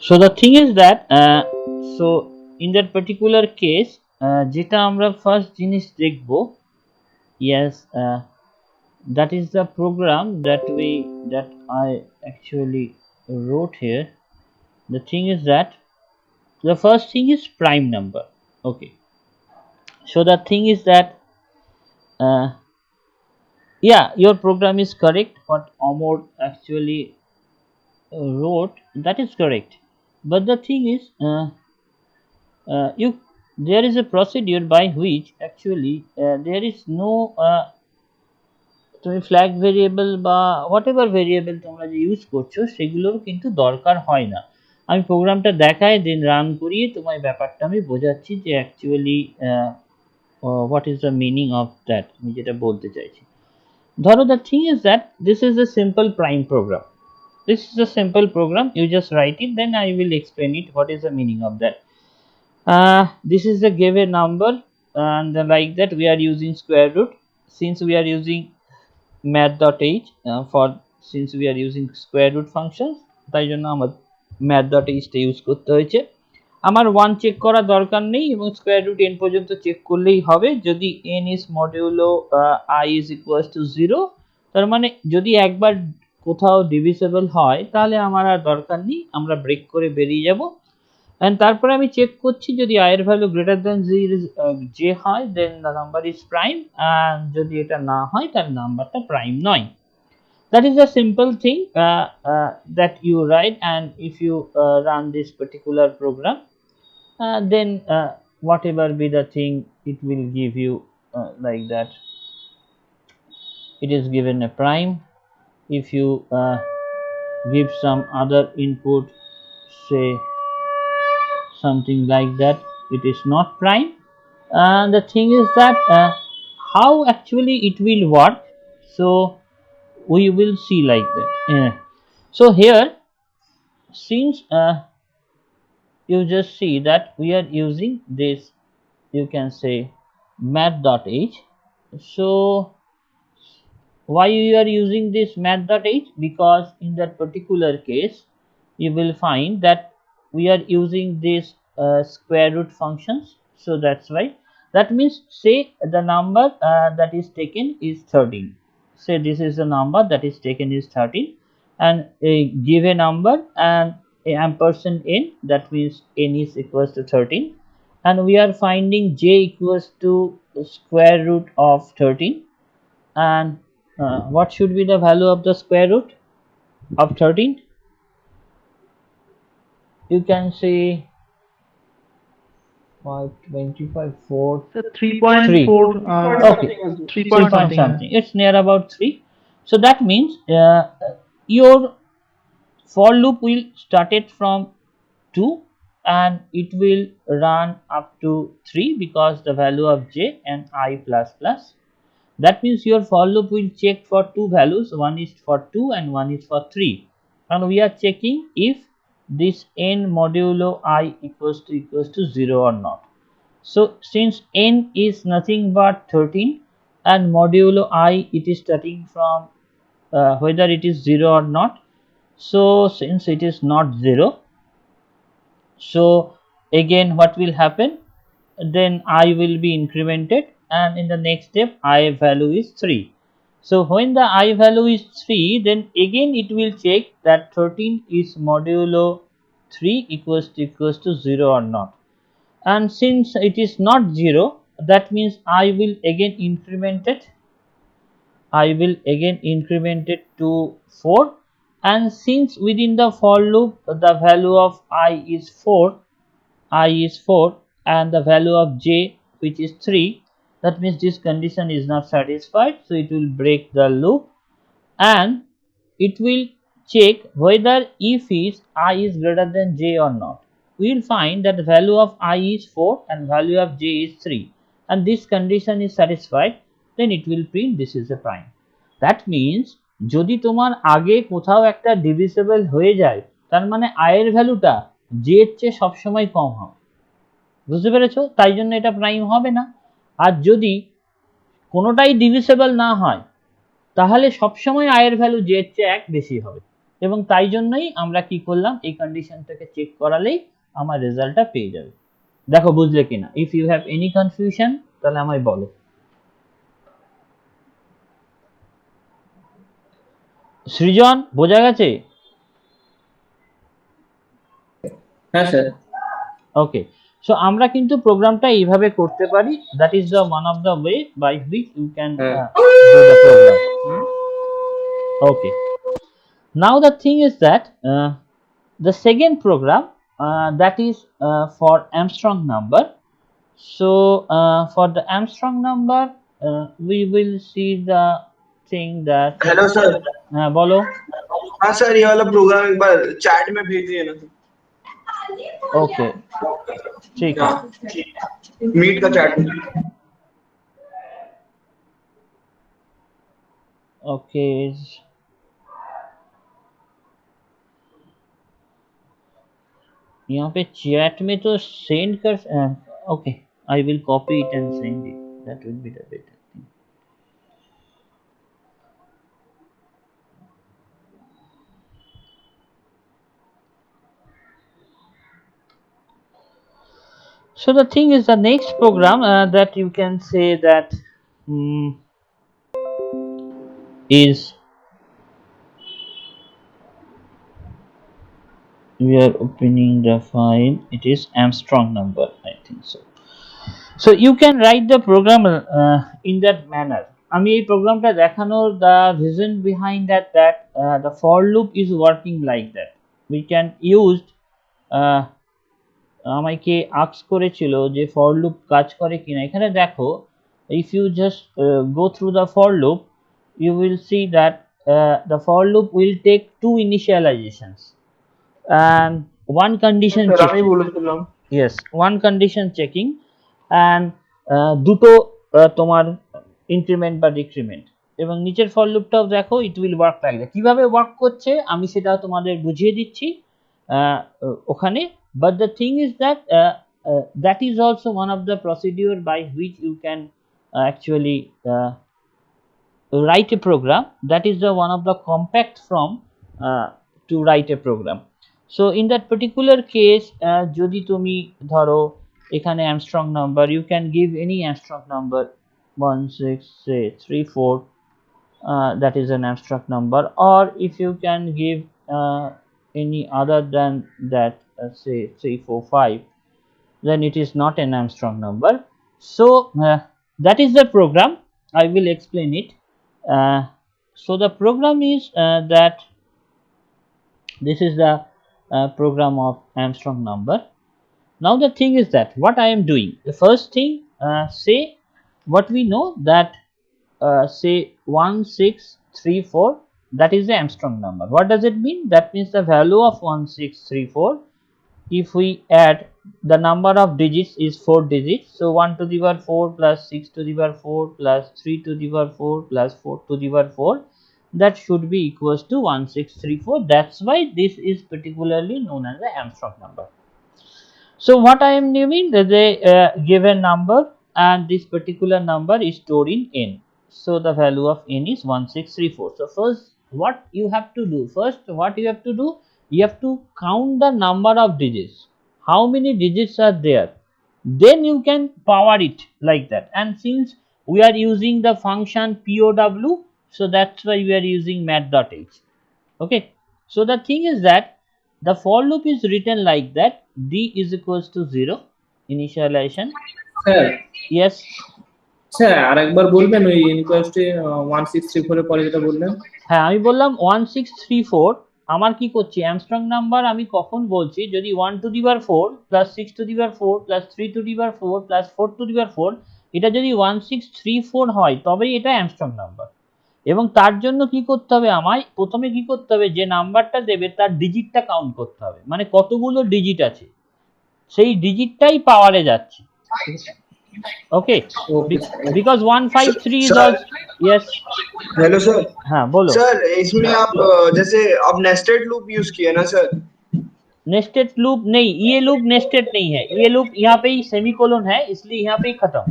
So the thing is that so in that particular case যেটা আমরা first জিনিস দেখব, yes, that is the program that I actually wrote here. The thing is that the first thing is prime number. Okay, so the thing is that uh, yeah, your program is correct. What Amor actually wrote, that is correct. But the thing is, you there is a procedure by which actually there is no তুমি flag variable বা what ever variable তোমরা যে use করছো সেগুলোর কিন্তু দরকার হয় না। আমি প্রোগ্রামটা দেখাই দেন রান করিয়ে তোমায় ব্যাপারটা আমি বোঝাচ্ছি যে actually what is the meaning of that, আমি যেটা বলতে চাইছি। ধরো the thing is that this is a simple prime program, this is a simple program, you just write it, then I will explain it what is the meaning of that. This is the given number, and like that we are using square root. Since we are using math.h for since we are using square root functions, তাই জন্য আমার math.h টা use করতে হয়েছে। আমার 1 check করা দরকার নেই এবং স্কয়ার রুট n পর্যন্ত চেক করলেই হবে। যদি n is modulo I is equals to 0, তার মানে যদি একবার কোথাও ডিভিজিবল হয় তাহলে আমার আর দরকার নেই, আমরা ব্রেক করে বেরিয়ে যাব। এন্ড তারপরে আমি চেক করছি যদি i এর ভ্যালু গ্রেটার দ্যান j হয় then the number is prime, and যদি এটা না হয় তাহলে নাম্বারটা প্রাইম নয়। That is a simple thing that you write, and if you run this particular program, then whatever be the thing, it will give you like that. It is given a prime. If you give some other input, say something like that, it is not prime. And the thing is that how actually it will work, so we will see like that. So here, since you just see that we are using this, you can say math.h. So why we are using this math.h? Because in that particular case you will find that we are using this square root functions, so that's why. That means say the number that is taken is 13, say this is the number that is taken is 13, and give a number and a ampersand n, that means n is equals to 13, and we are finding j equals to square root of 13, and what should be the value of the square root of 13? You can say 525 4 So 3.4 okay, 3 3 point point something. something, it's near about 3. So that means your for loop will start it from 2 and it will run up to 3 because the value of j and I plus plus. That means your for loop will check for two values, one is for 2 and one is for 3, and we are checking if this n modulo I equals to 0 or not. So since n is nothing but 13 and modulo I it is starting from whether it is 0 or not, so since it is not 0, so again what will happen, then I will be incremented, and in the next step I value is 3. So when the I value is 3, then again it will check that 13 is modulo 3 equals to 0 or not, and since it is not 0, that means I will again increment it to 4, and since within the for loop the value of I is 4 and the value of j which is 3, that means this condition is not satisfied, so it will break the loop and it will check whether if is I is greater than j or not. We will find that the value of I is 4 and value of j is 3, and this condition is satisfied, then it will print this is a prime. That means যদি তোমার আগে কোথাও একটা divisible হয়ে যায় তার মানে I এর ভ্যালুটা j এর চেয়ে সবসময় কম হবে, বুঝতে পেরেছো? তাই জন্য এটা প্রাইম হবে না। আর যদি কোনোটাই ডিভিজিবল না হয় তাহলে সবসময় I এর ভ্যালু j এর চেয়ে 1 বেশি হবে। এবং তাই জন্যই আমরা কি করলাম, এই কন্ডিশনটাকে চেক করালেই আমার রেজাল্টটা পেয়ে যাবে। দেখো বুঝলে কিনা? If you have any confusion তাহলে আমায় বলো। সৃজন বোঝা গেছে? হ্যাঁ স্যার। ওকে, সো আমরা কিন্তু প্রোগ্রামটা এইভাবে করতে পারি, that is the one of the way by which you can do the program. Okay, now the thing is that the second program that is for Armstrong number. So for the Armstrong number we will see the thing that hello sir. बोलो। हाँ sir, ये वाला programme एक बार chat में भेजिए ना। Okay ठीक है, मीट का चैट में। ओके यहाँ पे चैट में तो सेंड कर, okay I will copy it and send it, that will be the better thing. So the thing is, the next program that you can say that is, we are opening the file, it is Armstrong number, I think so. So you can write the program in that manner. আমি এই প্রোগ্রামটা দেখানোর the reason behind that the for loop is working like that. We can use আমাকে ask করেছিল যে for loop কাজ করে কিনা। এখানে দেখো, if you just go through the for loop you will see that the for loop will take two initializations and one condition checking. Yes, one condition checking and দুটো তোমার increment বা decrement. এবং নিচের ফর লুপটাও দেখো, it will work like that. কিভাবে work করছে আমি সেটা তোমাদের বুঝিয়ে দিচ্ছি ওখানে। But the thing is that that is also one of the procedure by which you can actually write a program. That is the one of the compact from to write a program. So in that particular case যদি তুমি ধরো এখানে Armstrong number, you can give any Armstrong number 16334, that is an Armstrong number, or if you can give any other than that, say 345, then it is not an Armstrong number. So that is the program. I will explain it. So the program is that this is the program of Armstrong number. Now the thing is that what I am doing, the first thing, say what we know that say 1634, that is the Armstrong number. What does it mean? That means the value of 1634, if we add the number of digits is 4 digits, so 1 to the power 4 plus 6 to the power 4 plus 3 to the power 4 plus 4 to the power 4, that should be equals to 1634. That's why this is particularly known as the Armstrong number. So what I am doing, they give a number and this particular number is stored in n. So the value of n is 1634. So first what you have to do, you have to count the number of digits, how many digits are there, then you can power it like that. And since we are using the function POW, so that's why we are using math.h. Okay, so the thing is that the for loop is written like that, d is equals to 0 initialization. Sir Yes, sir আরেকবার বলবেন ওই ইনকোয়েস্টে 1634 এর পরে যেটা বললেন। হ্যাঁ আমি বললাম 1634 আমার কি করছি, অ্যামস্ট্রং নাম্বার আমি কখন বলছি, যদি 1 to the power 4 plus 6 to the power 4 plus 3 to the power 4 plus 4 to the power 4, এটা যদি 1634 হয় তবেই এটা অ্যামস্ট্রং নাম্বার। এবং তার জন্য কি করতে হবে, আমায় প্রথমে কি করতে হবে, যে নাম্বারটা দেবে তার ডিজিটটা কাউন্ট করতে হবে, মানে কতগুলো ডিজিট আছে সেই ডিজিটটাই পাওয়ারে যাচ্ছে। Okay, because 153 is also, yes. Hello sir. हाँ बोलो सर, इसमें आप जैसे आप नेस्टेड लूप यूज किए ना सर? नेस्टेड लूप नहीं, ये लूप नेस्टेड नहीं है, ये लूप यहाँ पे ही सेमीकोलन है इसलिए यहाँ पे ही खत्म।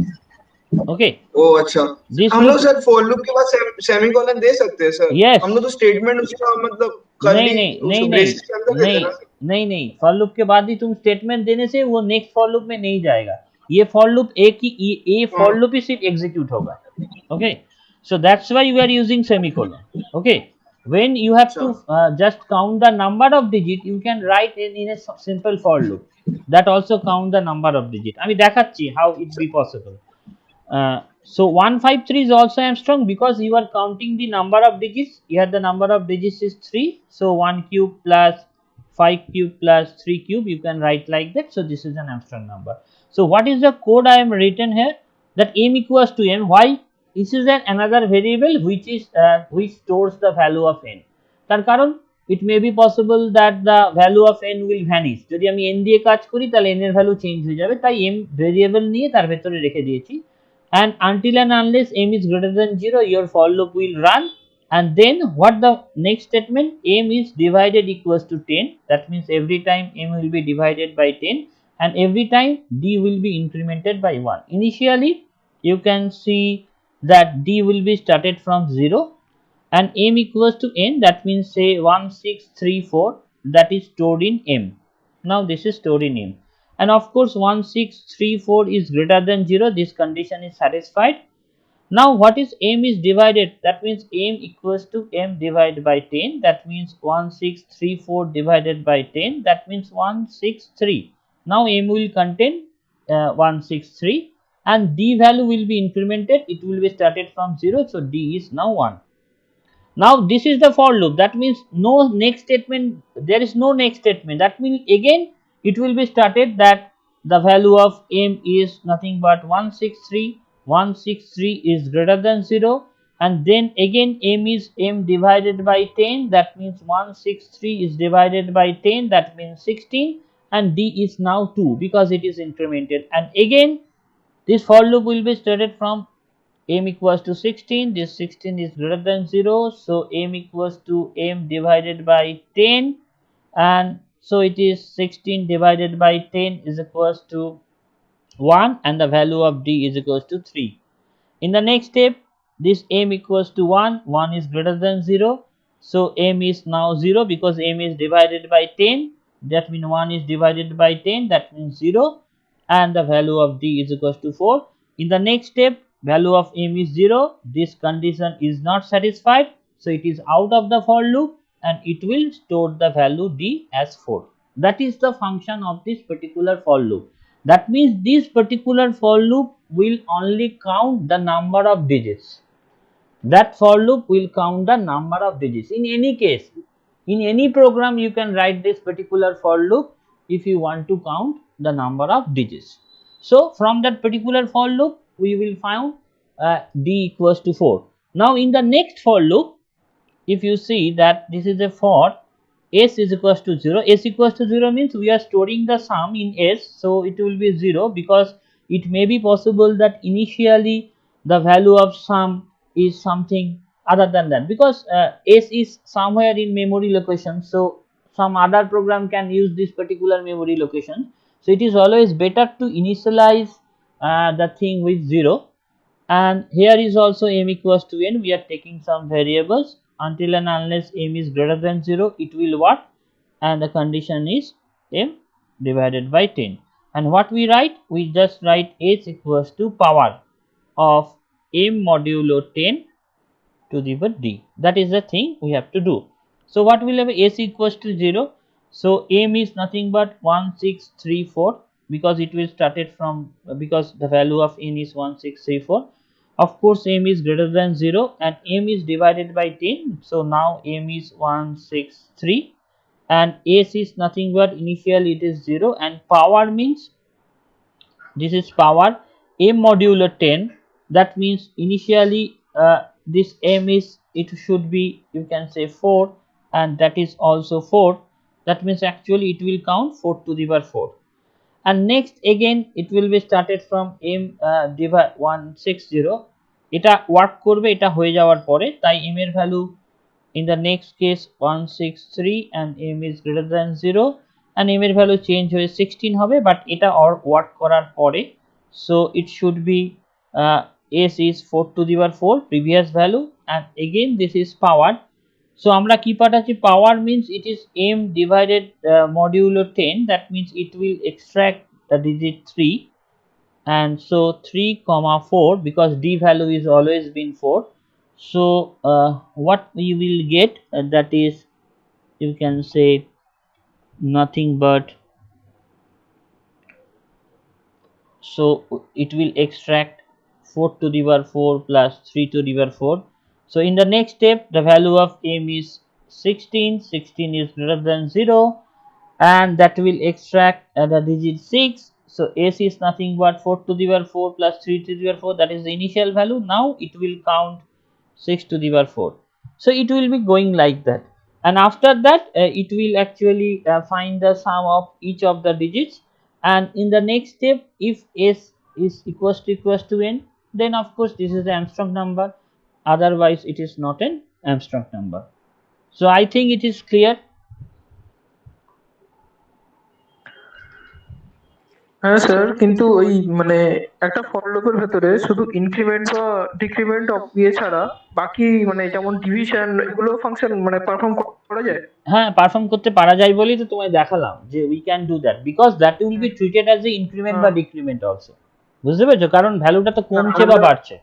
ओके ओ अच्छा, दिस हम लोग लूप सर फॉर लूप के बाद सेमीकोलन दे सकते हैं सर? यस हम लोग तो स्टेटमेंट उसका मतलब नहीं कर्ली नहीं नहीं उसको नहीं ब्रेसेस के अंदर देते नहीं हैं ना? नहीं नहीं फॉर लूप के बाद ही तुम स्टेटमेंट देने से वो नेक्स्ट फॉर लूप में नहीं जाएगा ये फॉर लूप एक ही ये हाँ, फॉर लूप ही सिर्फ एग्जीक्यूट होगा okay so that's why you are using semicolon okay when you have अच्छा to just count the number of digit you can write in a simple for loop that also count the number of digit আমি দেখাচ্ছি how it be possible so 153 is also Armstrong because you are counting the number of digits. Here the number of digits is 3. So 1 cube plus 5 cube plus 3 cube you can write like that. So this is an Armstrong number. So what is the code I am written here? That m equals to n. Why? This is another variable which is which stores the value of n. তার কারণ it may be possible that the value of n will vanish. যদি আমি n দিয়ে কাজ করি তাহলে n এর value change হয়ে যাবে তাই m ভেরিয়েবল নিয়ে তার ভেতরে রেখে দিয়েছি and until and unless m is greater than 0 your for loop will run and then what the next statement m is divided equals to 10 that means every time m will be divided by 10 and every time d will be incremented by 1 initially you can see that d will be started from 0 and m equals to n that means say 1634 that is stored in m now this is stored in m and of course 1634 is greater than 0 this condition is satisfied now what is m is divided that means m equals to m divided by 10 that means 1634 divided by 10 that means 163 now m will contain 163 and d value will be incremented it will be started from 0 so d is now 1 now this is the for loop that means no next statement there is no next statement that means again it will be started that the value of m is nothing but 163 163 is greater than 0 and then again m is m divided by 10 that means 163 is divided by 10 that means 16 and d is now 2 because it is incremented and again this for loop will be started from m equals to 16 this 16 is greater than 0 so m equals to m divided by 10 and so it is 16 divided by 10 is equals to 1 and the value of d is equals to 3 in the next step, this m equals to 1, 1 is greater than 0. So m is now 0 because m is divided by 10. That means 1 is divided by 10, that means 0. And the value of d is equals to 4. In the next step, value of m is 0. This condition is not satisfied. So it is out of the for loop and it will store the value d as 4. That is the function of this particular for loop. That means this particular for loop will only count the number of digits. That for loop will count the number of digits. In any case, in any program you can write this particular for loop if you want to count the number of digits. So from that particular for loop we will find d equals to 4. Now in the next for loop if you see that this is a for s is equals to 0 s equals to 0 means we are storing the sum in s so it will be 0 because it may be possible that initially the value of sum is something other than that because s is somewhere in memory location so some other program can use this particular memory location so it is always better to initialize the thing with 0 and here is also m equals to n we are taking some variables until and unless m is greater than 0 it will what and the condition is m divided by 10 and what we write we just write h equals to power of m modulo 10 to the power d that is the thing we have to do so what will have s equals to 0 so m is nothing but 1634 because it will started from because the value of n is 1634 of course m is greater than 0 and m is divided by 10 so now m is 163 and s is nothing but initial it is 0 and power means this is power m modulo 10 that means initially this m is it should be you can say 4 and that is also 4 that means actually it will count 4 to the power 4 and next again it will be started from m divide 160 এটা work করবে এটা হয়ে যাওয়ার পরে তাই m এর value in the next case 163 and m is greater than 0 and m এর value change হয়ে 16 হবে বাট এটা ওয়ার্ক করার পরে so it should be s is 4 to the power 4 previous value, and again this is powered. So আমরা কি পাঠাচ্ছি, power means it is m divided modulo 10, that means it will extract the digit 3, and so 3 comma 4 because d value is always been 4. So what we will get, that is, you can say nothing but, so it will extract 4 to the power 4 plus 3 to the power 4. So in the next step the value of m is 16. 16 is greater than 0, and that will extract the digit 6. So s is nothing but 4 to the power 4 plus 3 to the power 4, that is the initial value. Now it will count 6 to the power 4. So it will be going like that, and after that it will actually find the sum of each of the digits, and in the next step if s is equals to n, then of course this is the Armstrong number, otherwise it is not an Armstrong number. So I think it is clear. হ্যাঁ sir, কিন্তু ওই মানে একটা for লুপের ভেতরে শুধু increment বা decrement ইয়ে ছাড়া বাকি মানে যেমন ডিভিশন এগুলো ফাংশন মানে পারফর্ম করা যায়? হ্যাঁ, পারফর্ম করতে পারা যায় বলেই তো তোমায় দেখালাম যে we can do that, because that will be treated as a increment বা ডিক্রিমেন্ট অলসো। বুঝতে পেরেছো? কারণ ভ্যালুটা তো কমছে বা বাড়ছে।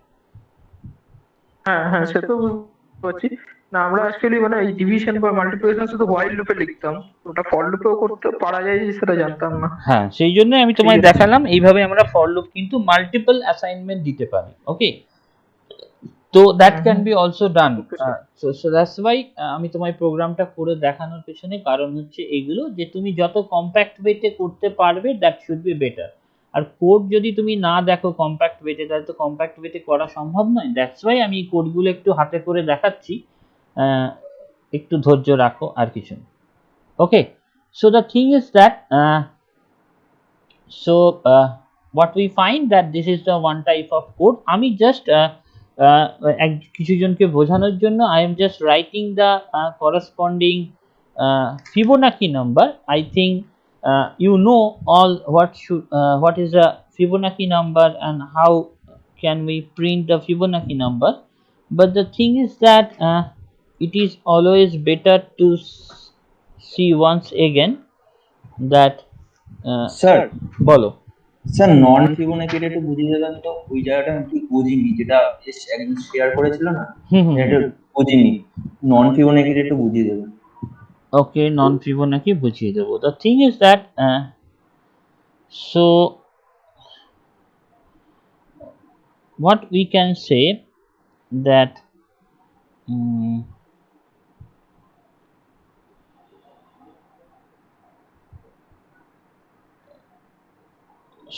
হ্যাঁ হ্যাঁ, সে তো বুঝতে পারছি। না, আমরা অ্যাকচুয়ালি মানে এই ডিভিশন বা মাল্টিপ্লিকেশন শুধু হোয়াইল লুপে লিখতাম, ওটা ফর লুপেও করতে পারা যায় সেটা জানতাম না। হ্যাঁ, সেই জন্য আমি তোমায় দেখালাম এইভাবে আমরা ফর লুপ কিন্তু মাল্টিপল অ্যাসাইনমেন্ট দিতে পারি। ওকে, তো that can be also done. So that's why আমি তোমায় প্রোগ্রামটা করে দেখানোর পেছনে কারণ হচ্ছে এগুলো, যে তুমি যত কম্প্যাক্ট ওয়েতে করতে পারবে দ্যাট শুড বি বেটার। আর কোড যদি তুমি না দেখো কম্প্যাক্ট ওয়েতে, তাহলে তো কম্প্যাক্ট ওয়েতে করা সম্ভব নয়। দ্যাটস ওয়াই আমি এই কোডগুলো একটু হাতে করে দেখাচ্ছি, একটু ধৈর্য রাখো, আর কিছু না। ওকে, so the thing is that what we find that this is the one type of code. আমি just কিছু জনকে বোঝানোর জন্য I am just writing the corresponding Fibonacci number. I think you know all what is a Fibonacci number and how can we print the Fibonacci number. But the thing is that it is always better to see once again that sir বলো। Sir নন ফিবোনাকিটা একটু বুঝিয়ে দেবেন তো, ওই জায়গাটা আমি ঠিক বুঝিনি, যেটা একদিন শেয়ার করেছিল না, এটা বুঝিনি। নন ফিবোনাকিটা একটু বুঝিয়ে দেবেন। ওকে, নন ফিবোনাকি বুঝিয়ে দেবো। The thing is that so what we can say that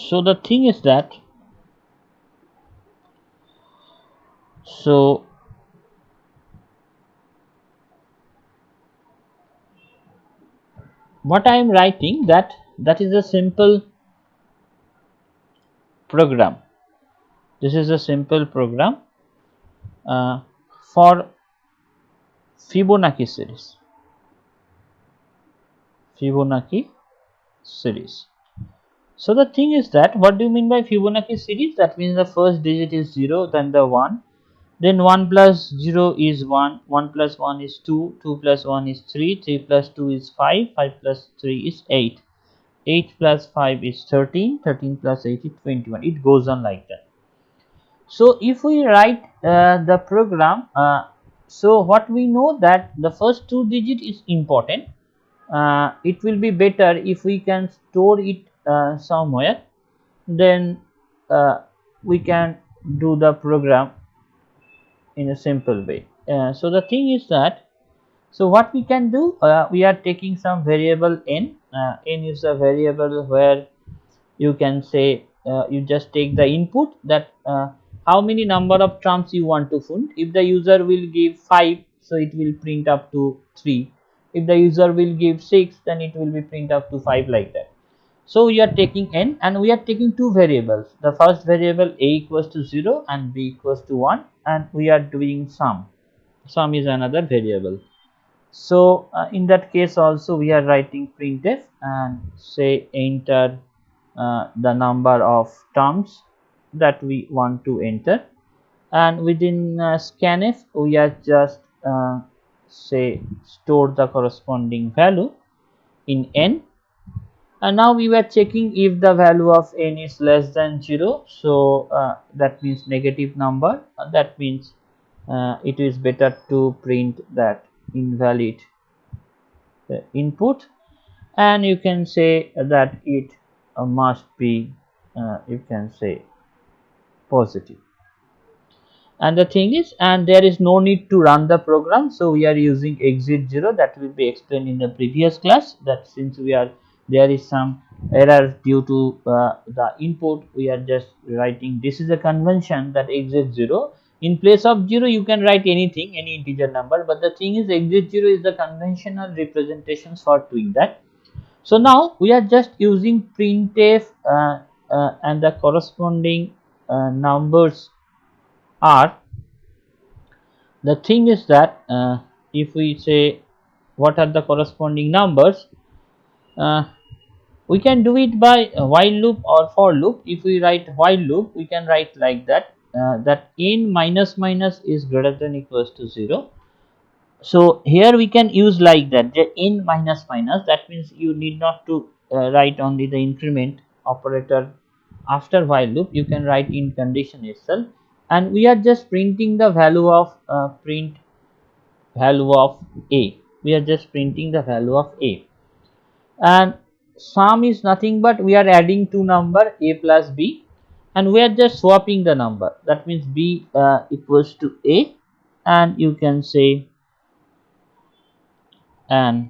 so the thing is that what I am writing, that is a simple program. This is a simple program for Fibonacci series. So the thing is that, what do you mean by Fibonacci series? That means the first digit is 0, then the 1, then 1 plus 0 is 1, 1 plus 1 is 2, 2 plus 1 is 3, 3 plus 2 is 5, 5 plus 3 is 8, 8 plus 5 is 13, 13 plus 8 is 21. It goes on like that. So if we write the program, so what we know that the first 2 digit is important. It will be better if we can store it somewhere, then we can do the program in a simple way. So the thing is that, so what we can do, we are taking some variable n. N is a variable where you can say you just take the input, that how many number of terms you want to print. If the user will give 5, so it will print up to 3. If the user will give 6, then it will be print up to 5, like that. So we are taking n, and we are taking two variables. The first variable a equals to 0 and b equals to 1, and we are doing sum. Sum is another variable. So in that case also we are writing printf and say enter the number of terms that we want to enter, and within scanf we are just say store the corresponding value in n. And now we were checking if the value of n is less than 0, so that means negative number, that means it is better to print that invalid input, and you can say that it must be you can say positive. And the thing is, and there is no need to run the program, so we are using exit 0, that will be explained in the previous class, that since there is some error due to the input, we are just writing, this is a convention, that exit 0. In place of 0 you can write anything, any integer number, but the thing is exit 0 is the conventional representations for doing that. So now we are just using printf and the corresponding numbers are. The thing is that if we say what are the corresponding numbers, we can do it by while loop or for loop. If we write while loop, we can write like that, that n minus minus is greater than equals to 0. So here we can use like that, the n minus minus, that means you need not to write only the increment operator after while loop, you can write in condition itself, and we are just printing the value of print value of a. We are just printing the value of a, and sum is nothing but we are adding two number a plus b, and we are just swapping the number, that means b equals to a, and you can say, and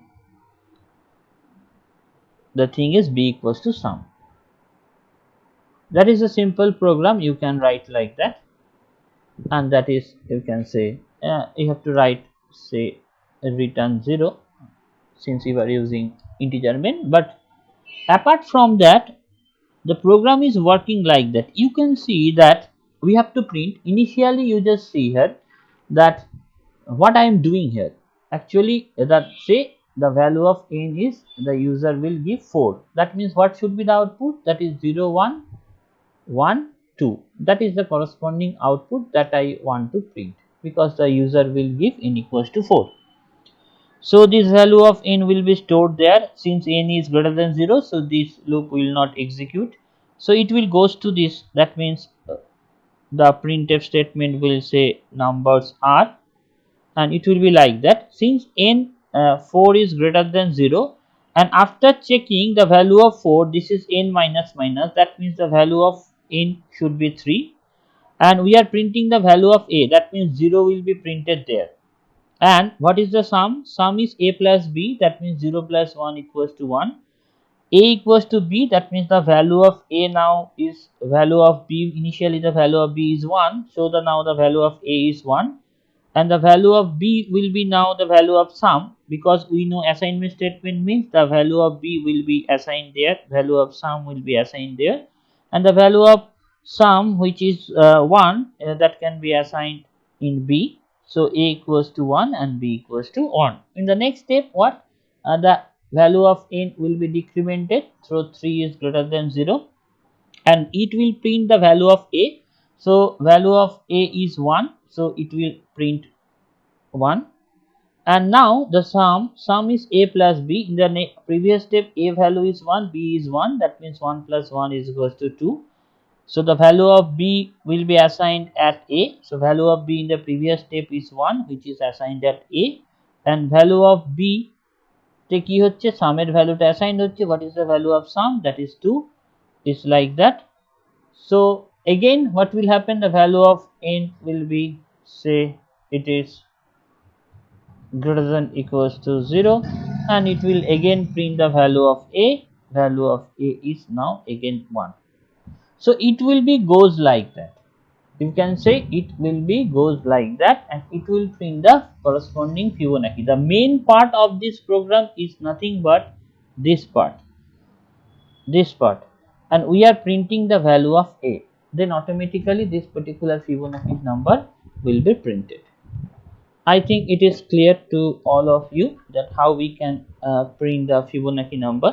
the thing is b equals to sum. That is a simple program, you can write like that, and that is, you can say, you have to write say return 0 since you are using integer main. But apart from that, the program is working like that. You can see that we have to print, initially you just see here that what I am doing here, actually that say the value of n is, the user will give 4, that means what should be the output, that is 0 1 1 2, that is the corresponding output that I want to print, because the user will give n equals to 4. So this value of n will be stored there, since n is greater than 0, so this loop will not execute, so it will goes to this, that means the printf statement will say numbers are, and it will be like that, since n 4 is greater than 0, and after checking the value of 4, this is n minus minus, that means the value of n should be 3, and we are printing the value of a, that means 0 will be printed there. And what is the sum? Sum is a plus b, that means 0 plus 1 equals to 1. A equals to b, that means the value of a now is value of b, initially the value of b is 1, so now the value of a is 1, and the value of b will be now the value of sum, because we know assignment statement means the value of b will be assigned there, value of sum will be assigned there, and the value of sum, which is 1, that can be assigned in b. So a equals to 1 and b equals to 1. In the next step, what the value of n will be decremented through 3 is greater than 0, and it will print the value of a. So value of a is 1, so it will print 1. And now the sum is a plus b. In the previous step, a value is 1, b is 1, that means 1 plus 1 is equals to 2. So the value of b will be assigned at a. So value of b in the previous step is 1, which is assigned at a, and value of b তে কি হচ্ছে, সামের ভ্যালুটা assigned হচ্ছে, what is the value of sum, that is 2, is like that. So again what will happen, the value of n will be, say it is greater than equals to 0, and it will again print the value of a, value of a is now again 1. So it will be goes like that, you can say it will be goes like that, and it will print the corresponding Fibonacci. The main part of this program is nothing but this part, and we are printing the value of a, then automatically this particular Fibonacci number will be printed. I think it is clear to all of you that how we can print the Fibonacci number.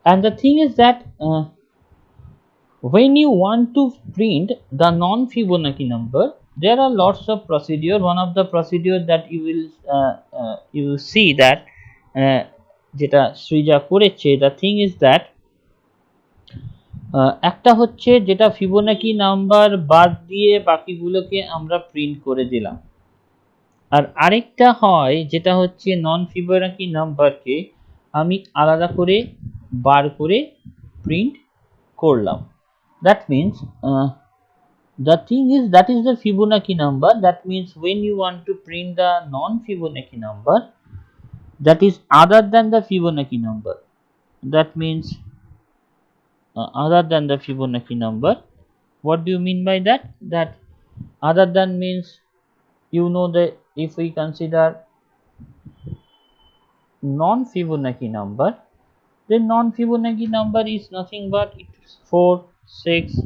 And the thing is that when you want to print the non-Fibonacci number, there are lots of procedure. One of the procedure that you will see that যেটা সৃজা করেছে, the thing is that একটা হচ্ছে যেটা Fibonacci number বাদ দিয়ে বাকিগুলোকে আমরা print করে দিলাম, আর আরেকটা হয় যেটা হচ্ছে নন ফিবোনাকি নাম্বারকে আমি আলাদা করে বার করে প্রিন্ট করলাম। That means the thing is that is the Fibonacci number. That means when you want to print the non-Fibonacci number that is other than the Fibonacci number, that means other than the Fibonacci number. What do you mean by that? That other than means, you know, that if we consider non-Fibonacci number, then non-Fibonacci number is nothing but it's 4, 6,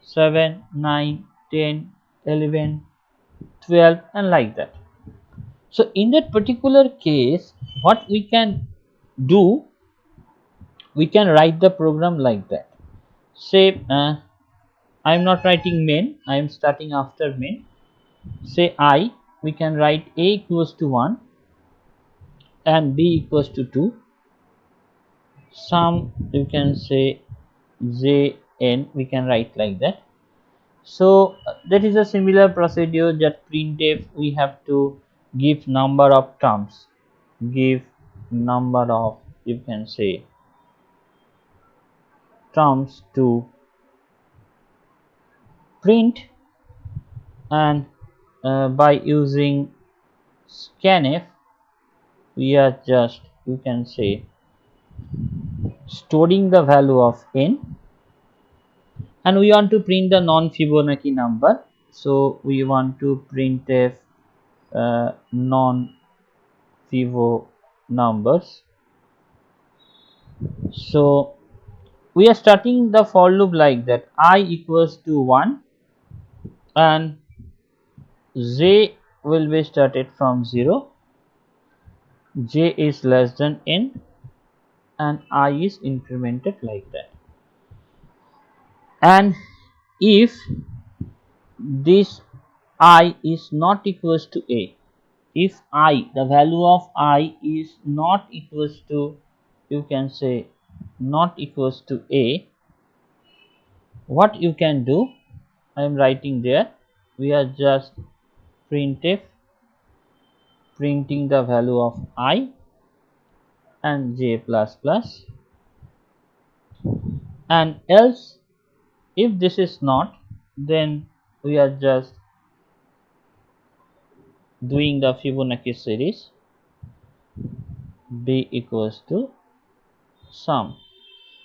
7, 9, 10, 11, 12 and like that. So in that particular case, what we can do, we can write the program like that. Say I am not writing main, I am starting after main. Say I, we can write a equals to 1 and b equals to 2. Some you can say j n, we can write like that. So that is a similar procedure that printf we have to give number of terms, give number of, you can say, terms to print, and by using scanf we are just, you can say, storing the value of n, and we want to print the non-Fibonacci number, so we want to printf non-Fibo numbers. So we are starting the for loop like that. I equals to 1 and j will be started from 0, j is less than n and I is incremented like that. And if this I is not equals to a, if I, the value of I is not equals to, you can say, not equals to a, what you can do, I am writing there, we are just printf printing the value of I and j plus plus, and else if this is not, then we are just doing the Fibonacci series, b equals to sum.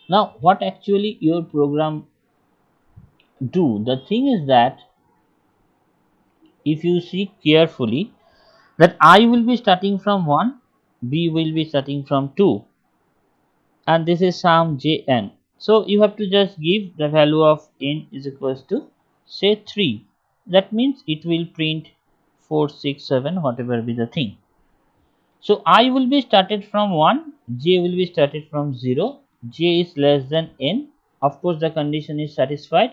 Now what actually your program do, the thing is that if you see carefully that I will be starting from 1, b will be starting from 2, and this is sum jn. So you have to just give the value of n is equals to, say, 3. That means it will print 4, 6, 7, whatever be the thing. So I will be started from 1, j will be started from 0, j is less than n, of course the condition is satisfied.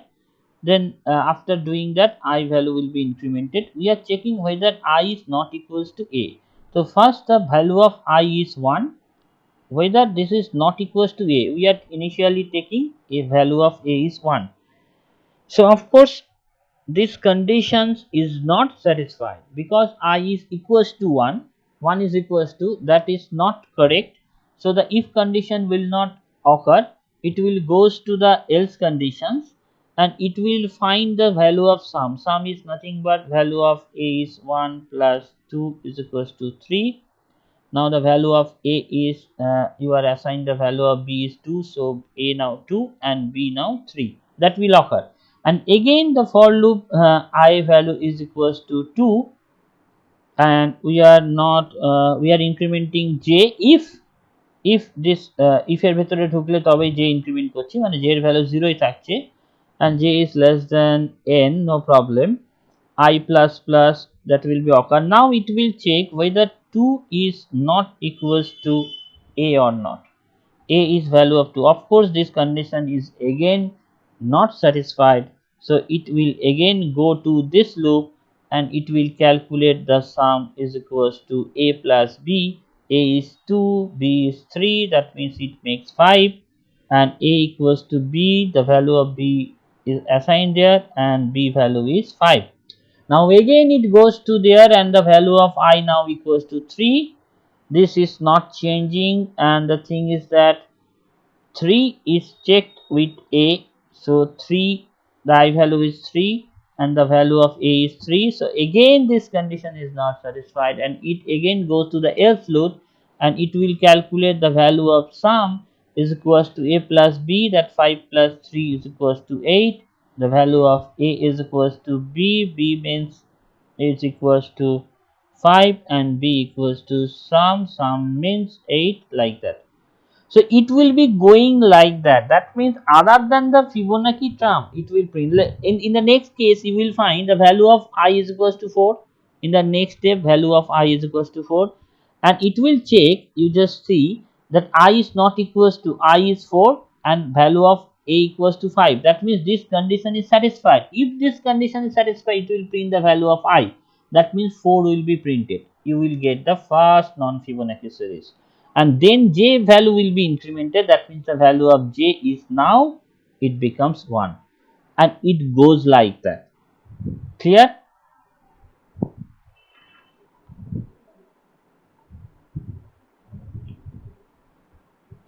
Then after doing that, I value will be incremented. We are checking whether I is not equals to a. So first the value of I is 1, whether this is not equals to a, we are initially taking a value of a is 1. So of course this conditions is not satisfied because I is equals to 1, 1 is equals to, that is not correct. So the if condition will not occur, it will goes to the else conditions and it will find the value of sum. Sum is nothing but value of a is 1 plus 2 is equals to 3. Now the value of a is you are assigned the value of b is 2, so a now 2 and b now 3, that will occur. And again the for loop I value is equals to 2, and we are not we are incrementing j if this if এর ভেতরে ঢুকলে তবেই j increment করছি, মানে j এর value 0 ই থাকছে, and j is less than n, no problem, I plus plus, that will be occur. Now it will check whether 2 is not equals to a or not. A is value of 2, of course this condition is again not satisfied, so it will again go to this loop and it will calculate the sum is equals to a plus b. A is 2, b is 3, that means it makes 5, and a equals to b, the value of b is assigned there and b value is 5. Now again it goes to there and the value of I now equals to 3. This is not changing, and the thing is that 3 is checked with a, so 3, the I value is 3 and the value of a is 3, so again this condition is not satisfied and it again goes to the else loop and it will calculate the value of sum is equals to a plus b, that 5 plus 3 is equals to 8, the value of a is equals to b, b means is equals to 5 and b equals to sum means 8, like that. So it will be going like that. That means other than the Fibonacci term, it will print. In the next case, you will find the value of I is equals to 4. In the next step, value of I is equals to 4. And it will check, you just see that I is not equals to I is 4 and value of A equals to 5. That means this condition is satisfied. If this condition is satisfied, it will print the value of I. That means 4 will be printed. You will get the first non-Fibonacci series, and then j value will be incremented. That means the value of j is now it becomes 1, and it goes like that. Clear?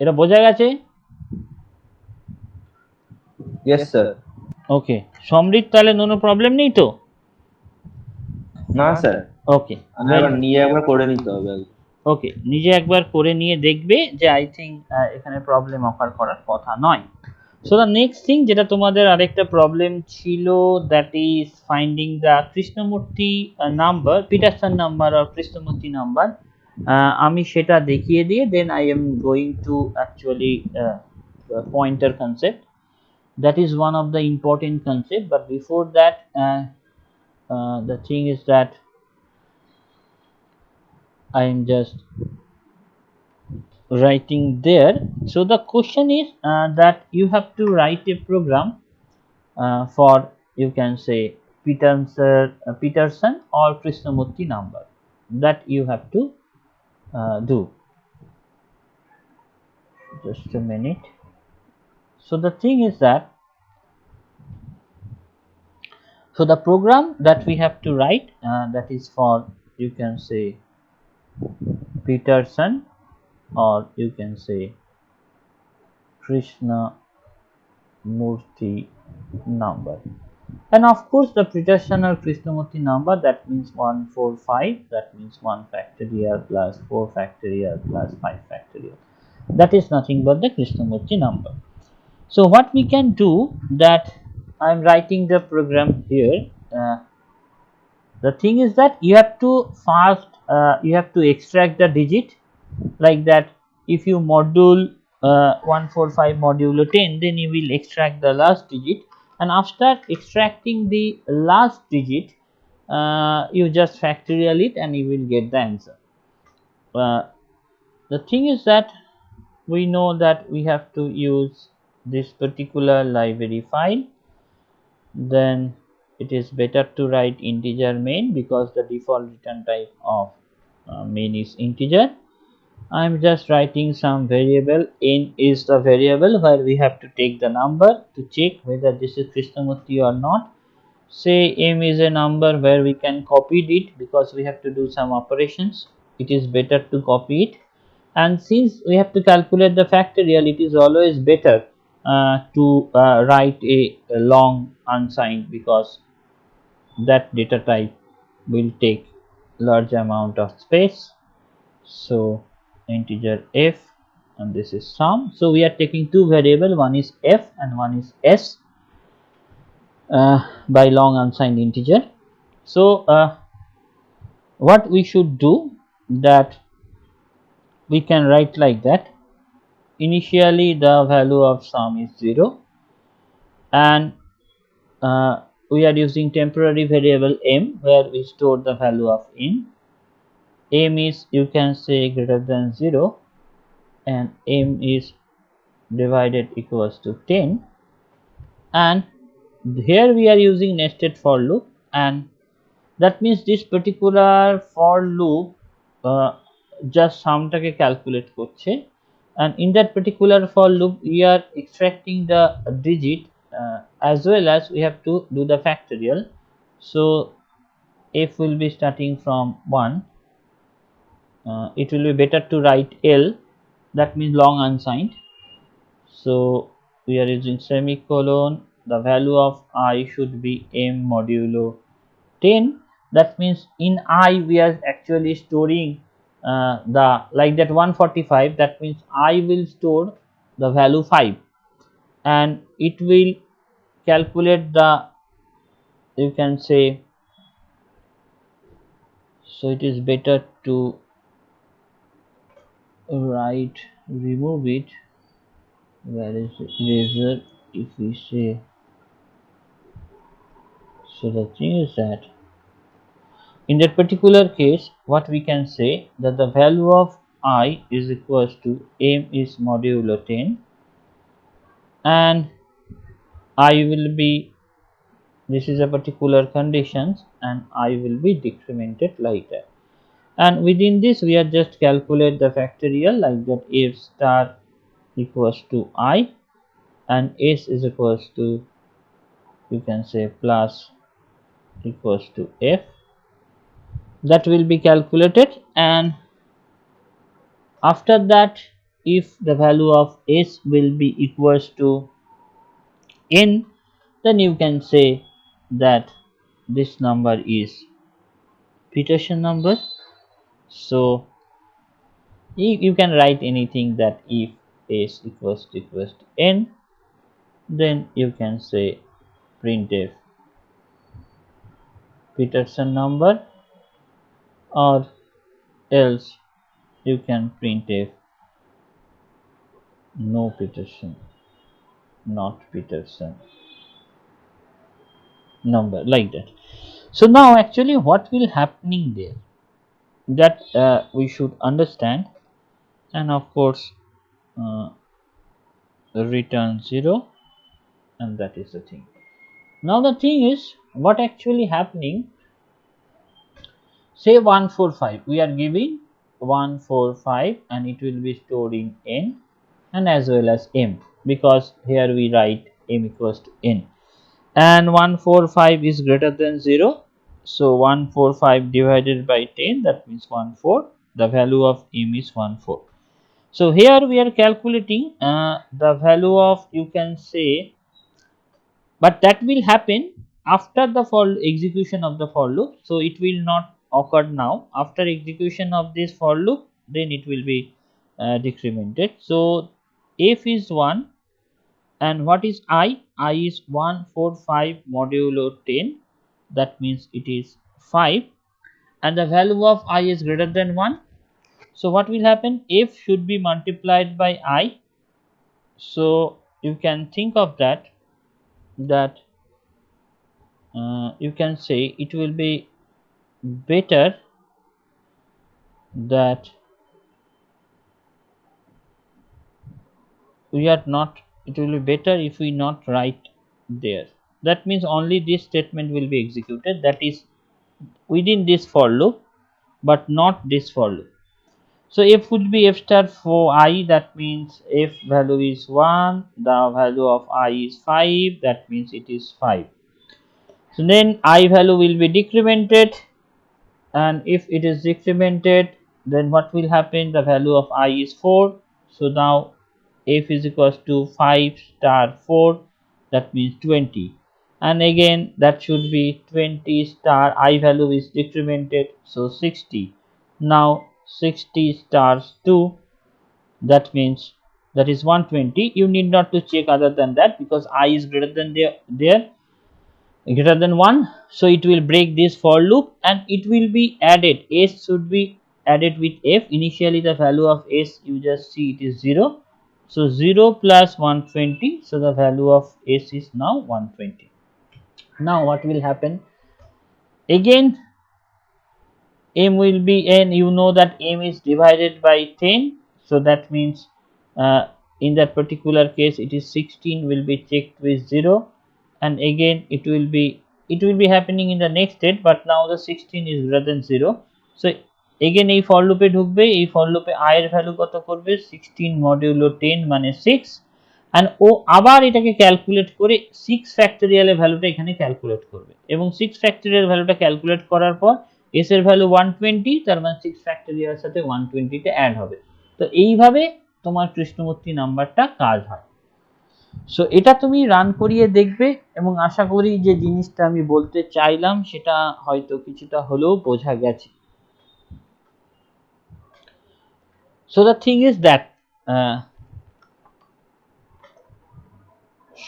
এটা বোঝা গেছে? Yes, sir. ওকে, সমৃদ্ধ তাহলে কোনো problem নেই তো? না sir, ওকে, আমি আবার নিয়ে একবার করে নিতে হবে। ওকে, নিজে একবার করে নিয়ে দেখবে যে আই থিঙ্ক এখানে প্রবলেম অফার করার কথা নয়। সো দ্য নেক্সট থিং যেটা তোমাদের আরেকটা প্রবলেম ছিল, that is finding the Krishnamurthy number, Peterson number or Krishnamurthy number. আমি সেটা দেখিয়ে দিয়ে then I am going to actually pointer concept, that is one of the important concept. But before that, the thing is that I am just writing there. So the question is that you have to write a program for, you can say, Peterson or Krishnamurti number, that you have to do. Just a minute. So the thing is that, so the program that we have to write, that is for, you can say, Peterson or you can say Krishna Murti number. And of course the Peterson or Krishnamurti number, that means 145, that means 1 factorial plus 4 factorial plus 5 factorial. That is nothing but the Krishnamurti number. So what we can do, that I am writing the program here. The thing is that you have to first you have to extract the digit, like that. If you module 145 modulo 10, then you will extract the last digit, and after extracting the last digit, you just factorial it and you will get the answer. The thing is that we know that we have to use this particular library file. Then it is better to write integer main, because the default return type of main is integer. I am just writing some variable. N is the variable where we have to take the number to check whether this is Krishnamurti or not. Say m is a number where we can copy it, because we have to do some operations. It is better to copy it, and since we have to calculate the factorial, it is always better to write a long unsigned, because that data type will take large amount of space. So integer f, and this is sum. So we are taking two variable, one is f and one is s, by long unsigned integer. So what we should do, that we can write like that. Initially the value of sum is 0, and we are using temporary variable m, where we store the value of n. M is, you can say, greater than 0, and m is divided equals to 10, and here we are using nested for loop, and that means this particular for loop just সামটাকে calculate করছে, and in that particular for loop we are extracting the digit as well as we have to do the factorial. So f will be starting from 1. It will be better to write L, that means long unsigned. So we are using semicolon, the value of I should be m modulo 10. That means in I we are actually storing the like that 145, that means I will store the value 5 and it will calculate the, you can say, so it is better to write, remove it, where is the eraser, if we say, so the thing is that in that particular case what we can say that the value of I is equals to m is modulo 10 and I will be, this is a particular conditions and I will be decremented like that, and within this we are just calculate the factorial like that f star equals to I and s is equals to, you can say, plus equals to f, that will be calculated, and after that if the value of s will be equals to n, then you can say that this number is Peterson number. So you can write anything that if s equals to n, then you can say printf Peterson number, or else you can printf no Peterson, not Peterson number, like that. So now actually what will happening there, that we should understand, and of course return 0, and that is the thing. Now the thing is what actually happening, say 145, we are giving 145 and it will be storing n and as well as m, because here we write m equals to n, and 145 is greater than 0. So 145 divided by 10, that means 14, the value of m is 14. So here we are calculating the value of, you can say, but that will happen after the for execution of the for loop, so it will not occur now. After execution of this for loop, then it will be decremented. So f is 1 and what is I is 145 modulo 10, that means it is 5 and the value of I is greater than 1. So what will happen, f should be multiplied by I. So you can think of that you can say it will be better that we are not, it will be better if we not write there. That means only this statement will be executed, that is within this for loop but not this for loop. So f would be f star for I, that means f value is 1, the value of I is 5, that means it is 5. So then I value will be decremented, and if it is decremented, then what will happen, the value of I is 4. So now f is equals to 5 star 4, that means 20, and again that should be 20 star I value is decremented, so 60. Now 60 stars 2, that means that is 120. You need not to check other than that because I is greater than there greater than 1, so it will break this for loop and it will be added, s should be added with f. Initially the value of s, you just see it is 0, so 0 plus 120, so the value of s is now 120. Now what will happen, again m will be n, you know that m is divided by 10, so that means in that particular case it is 16 will be checked with 0, and again it will be happening in the next state, but now the 16 is greater than 0. So again এই for loop এ ঢুকবে, এই for loop A I এর value কত করবে 16 modulo 10 মানে 6, and ও আবার এটাকে calculate করে 6 ফ্যাক্টোরিয়াল এর ভ্যালুটা এখানে ক্যালকুলেট করবে, এবং 6 ফ্যাক্টোরিয়াল ভ্যালুটা ক্যালকুলেট করার পর s এর ভ্যালু 120, তার মানে 6 ফ্যাক্টোরিয়াল এর সাথে 120 টা অ্যাড হবে। তো এইভাবে তোমার কৃষ্ণমূর্তি নাম্বারটা কাজ হয়। সো এটা তুমি রান করিয়ে দেখবে, এবং আশা করি যে জিনিসটা আমি বলতে চাইলাম সেটা হয়তো কিছুটা হলেও বোঝা গেছে। So the thing is that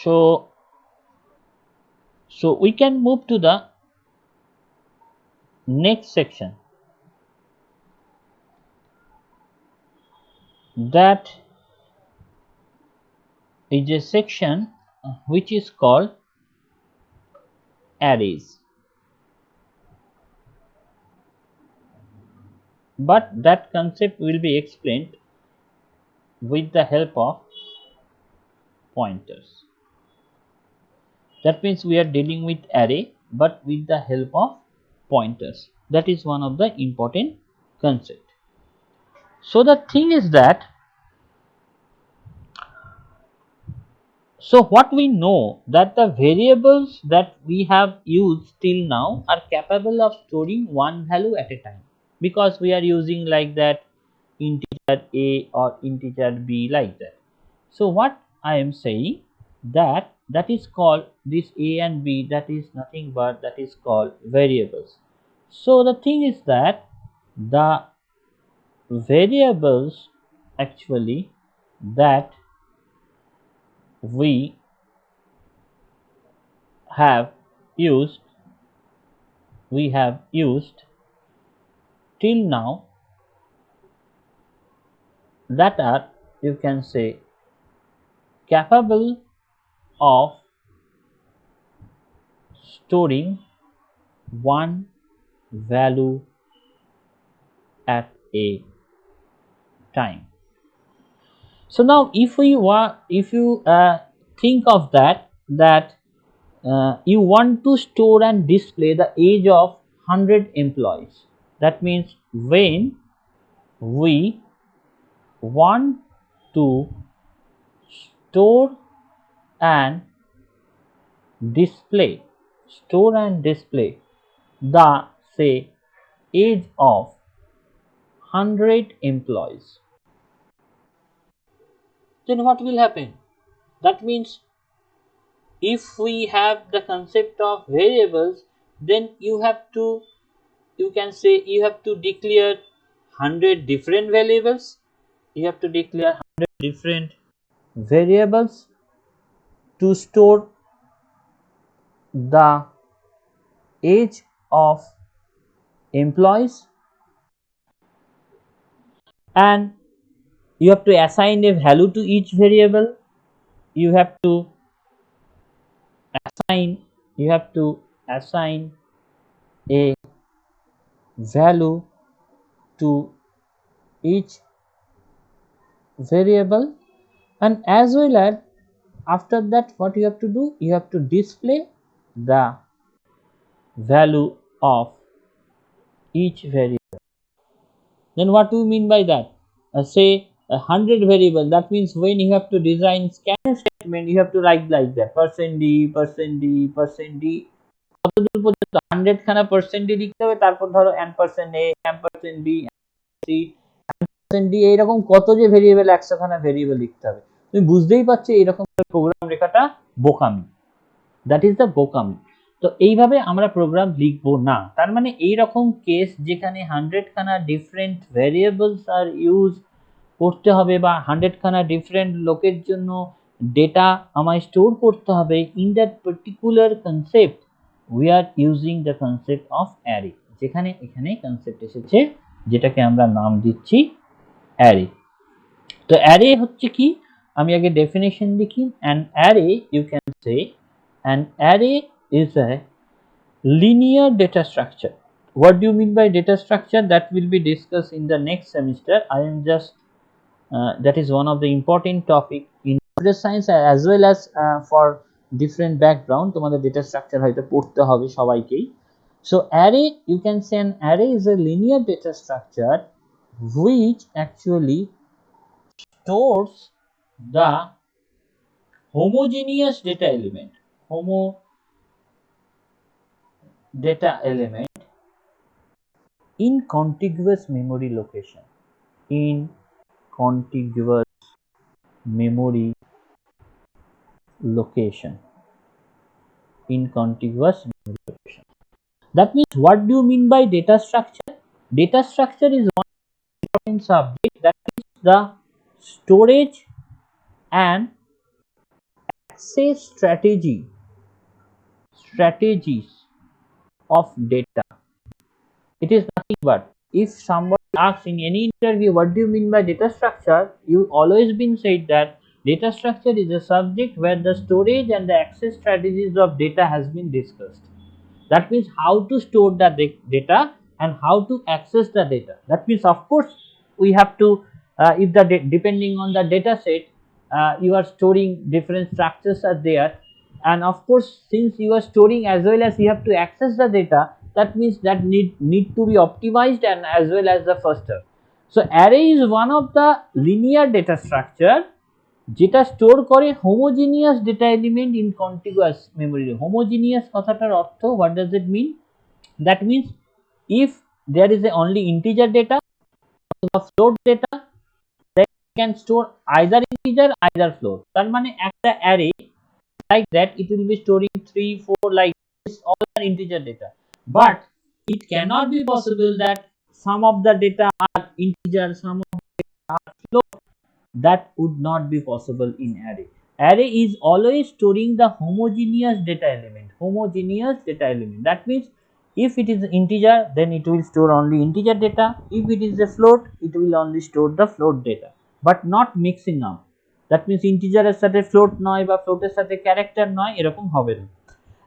so we can move to the next section, that is a section which is called arrays, but that concept will be explained with the help of pointers. That means we are dealing with array but with the help of pointers. That is one of the important concept. So the thing is that, so what we know that the variables that we have used till now are capable of storing one value at a time, because we are using like that integer a or integer b like that. So what I am saying, that is called this a and b, that is nothing but that is called variables. So the thing is that the variables actually that we have used till now, that are, you can say, capable of storing one value at a time. So now if you think of that you want to store and display the age of 100 employees, that means when we want to store and display the, say, age of 100 employees, then what will happen? That means if we have the concept of variables, then you can say you have to declare 100 different variables, to store the age of employees, and you have to assign a value to each variable. You have to assign a value to each variable, and as well as after that what you have to do, you have to display the value of each variable. Then what do you mean by that? Say 100 variable, that means when you have to design scanf statement, you have to write like that %d %d কতদূর পর্যন্ত 100 খানা %d লিখতে হবে, তারপর ধরো %a %b c %d এইরকম কত যে ভেরিয়েবল 100 খানা ভেরিয়েবল লিখতে হবে। তুমি বুঝতেই পারছো এইরকম প্রোগ্রাম লেখাটা বোকামি, দ্যাট ইজ দ্য বোকামি। তো এইভাবে আমরা প্রোগ্রাম লিখবো না। তার মানে এইরকম কেস যেখানে 100 খানা ডিফারেন্ট ভেরিয়েবলস আর ইউজ করতে হবে, বা 100 খানা ডিফারেন্ট লোকের জন্য ডেটা আমায় স্টোর করতে হবে, in that particular concept we are using the concept of array, যেখানে এখানে কনসেপ্ট এসেছে যেটাকে আমরা নাম দিচ্ছি অ্যারে। তো অ্যারে হচ্ছে কি, আমি আগে ডেফিনেশন লিখি। An array, you can say an array is a linear data structure. What do you mean by data structure? That will be discussed in the next semester. I am just that is one of the important topic in computer science as well as for different background, তোমাদের data structure হয়তো পড়তে হবে সবাইকেই। So array, you can say an array is a linear data structure which actually stores the homogeneous data element in contiguous memory location. In contiguous memory location. In contiguous memory location. That means, what do you mean by data structure? Data structure is one important subject, that is the storage and access strategies of data. It is nothing but, if somebody asks in any interview what do you mean by data structure, you always been said that data structure is a subject where the storage and the access strategies of data has been discussed. That means how to store the data and how to access the data. That means, of course, we have to, if the depending on the data set, you are storing different structures are there, and of course, since you are storing as well as you have to access the data, that means that need to be optimized and as well as the faster. So array is one of the linear data structure যেটা store করে homogeneous data element in contiguous memory. Homogeneous কথাটার অর্থ, what does it mean? That means if there is a only integer data অথবা float data, then you can store either integer either float. তার মানে একটা array like that, it will be storing 3, 4 like this, all are integer data, but it cannot be possible that some of the data are integer, some of the data are float. That would not be possible in array. Array is always storing the homogeneous data element. That means, if it is integer, then it will store only integer data. If it is a float, it will only store the float data, but not mixing up. That means integer এর সাথে float নয় বা float এর সাথে character নয়, এরকম হবে না।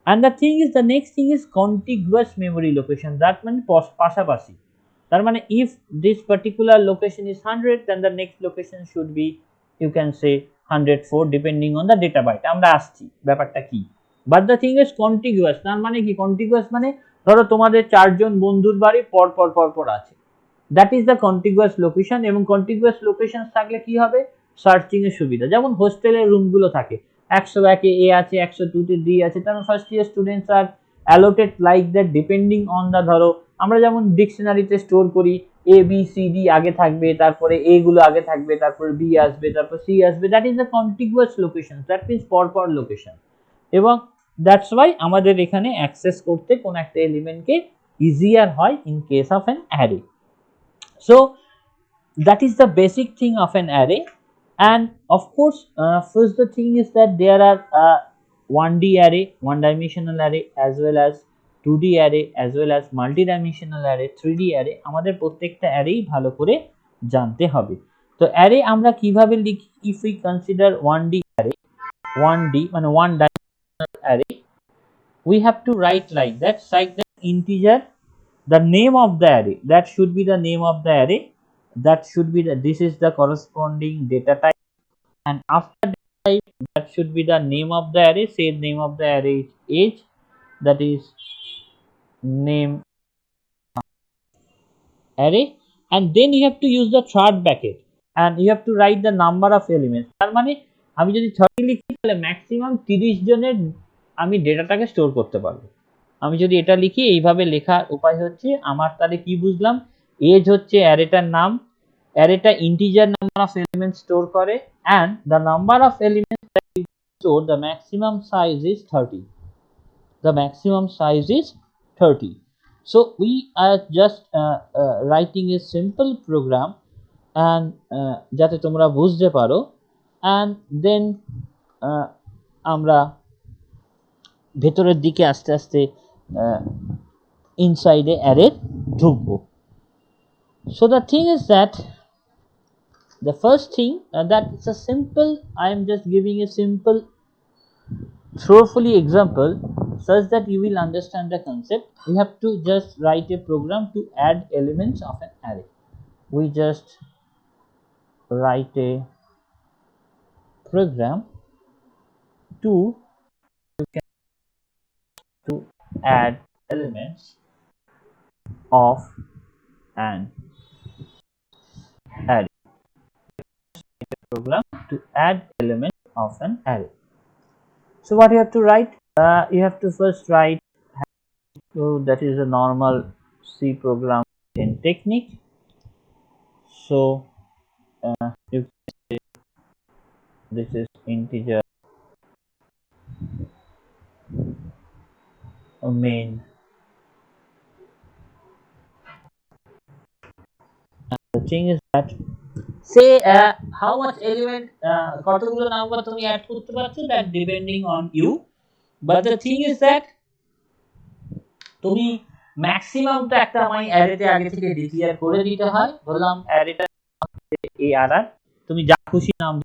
And the thing is, the next thing is contiguous memory location. That মানে পাশাপাশি। তার মানে if this particular location is 100, then the next location should be, you can say 104, depending on the data byte. আমরা আসছি ব্যাপারটা কি, but the thing is contiguous। তার মানে কি contiguous মানে, ধরো তোমাদের 4 জন বন্ধুর বাড়ি পর পর আছে, that is the contiguous location। এবং contiguous location থাকলে কি হবে, সার্চিং এর সুবিধা। যেমন হোস্টেলের রুমগুলো থাকে, 101 এ আছে, 102 তে ডি আছে, তার first year students are allotted like that depending on the, ধরো আমরা যেমন ডিকশনারিতে স্টোর করি এ বি সি ডি আগে থাকবে, তারপরে এ গুলো আগে থাকবে, তারপরে বি আসবে, তারপর সি আসবে, that is the contiguous location. That means পরপর লোকেশন। এবং দ্যাটস ওয়াই আমাদের এখানে অ্যাক্সেস করতে কোন একটা এলিমেন্টকে ইজিয়ার হয় in case of an array. So that is the basic thing of an array. And of course, first the thing is that there are 1D array, one dimensional array, as well as 2D array, as well as multi-dimensional array, 3D array। আমাদের প্রত্যেকটা অ্যারেই ভালো করে জানতে হবে। তো array আমরা কিভাবে লিখি? if we consider 1D array, 1D মানে one dimensional array, we have to write like that integer, the name of the array, that should be the name of the array, that should be the, this is the corresponding data type, and after data type, that should be the name of the array. Say name of the array is age, that is name array, and then you have to use the third bracket and you have to write the number of elements। তার মানে আমি যদি 30 লিখি তাহলে maximum 30 জনের আমি ডেটাটাকে store করতে পারবো। আমি যদি এটা লিখি, এইভাবে লেখার উপায় হচ্ছে, আমার তাহলে কি বুঝলাম, এজ হচ্ছে অ্যারেটার নাম, অ্যারেটা integer number of elements store করে, and the number of elements that you store, the maximum size is 30. The maximum size is 30. So we are just writing a simple program, and যাতে তোমরা বুঝতে পারো, and then আমরা ভেতরের দিকে আস্তে আস্তে ইনসাইডে অ্যারে ঢুকবো। So the thing is that the first thing, that it's a simple, I am just giving a simple throwfully example such that you will understand the concept. We have to just write a program to add elements of an array. We just write a program to add elements of an array. Program to add elements of an array. So what you have to write? You have to first write. So that is a normal C program in technique. So you can say this is integer main. The thing is that say how much element কতগুলো number তুমি add করতে পারছো, that depending on you, but the thing is that তুমি ম্যাক্সিমামটা একটা আমার অ্যারেতে আগে থেকে ডিক্লেয়ার করে দিতে হয়। বললাম অ্যারেটা ARR, তুমি যা খুশি নাম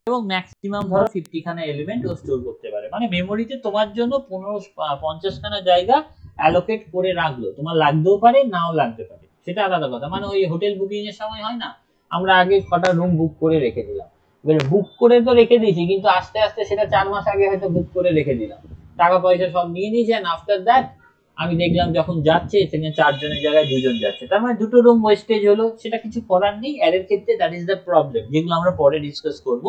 এবং ম্যাক্সিমাম ধরো 50 খানা এলিমেন্ট ও স্টোর করতে পারে, মানে মেমোরিতে তোমার জন্য 50 খানা জায়গা অ্যালোকেট করে রাখলো। তোমার লাগতেও পারে নাও লাগতে পারে, সেটা আলাদা কথা। মানে ওই হোটেল বুকিং এর সময় হয় না, আমরা আগে কটা রুম বুক করে রেখে দিলাম, এবার বুক করে তো রেখে দিয়েছি, কিন্তু আস্তে আস্তে সেটা 4 মাস আগে হয়তো বুক করে রেখে দিলাম, টাকা পয়সা সব নিয়ে নিয়েছি, এন্ড আফটার দ্যাট আমি দেখলাম যখন যাচ্ছে সেখানে 4 জনের জায়গায় 2 জন যাচ্ছে, তার মানে দুটো রুম ওয়েস্টেজ হলো। সেটা কিছু করার নেই, অ্যারের ক্ষেত্রে দ্যাট ইজ দ্য প্রবলেম, যেগুলো আমরা পরে ডিসকাস করব।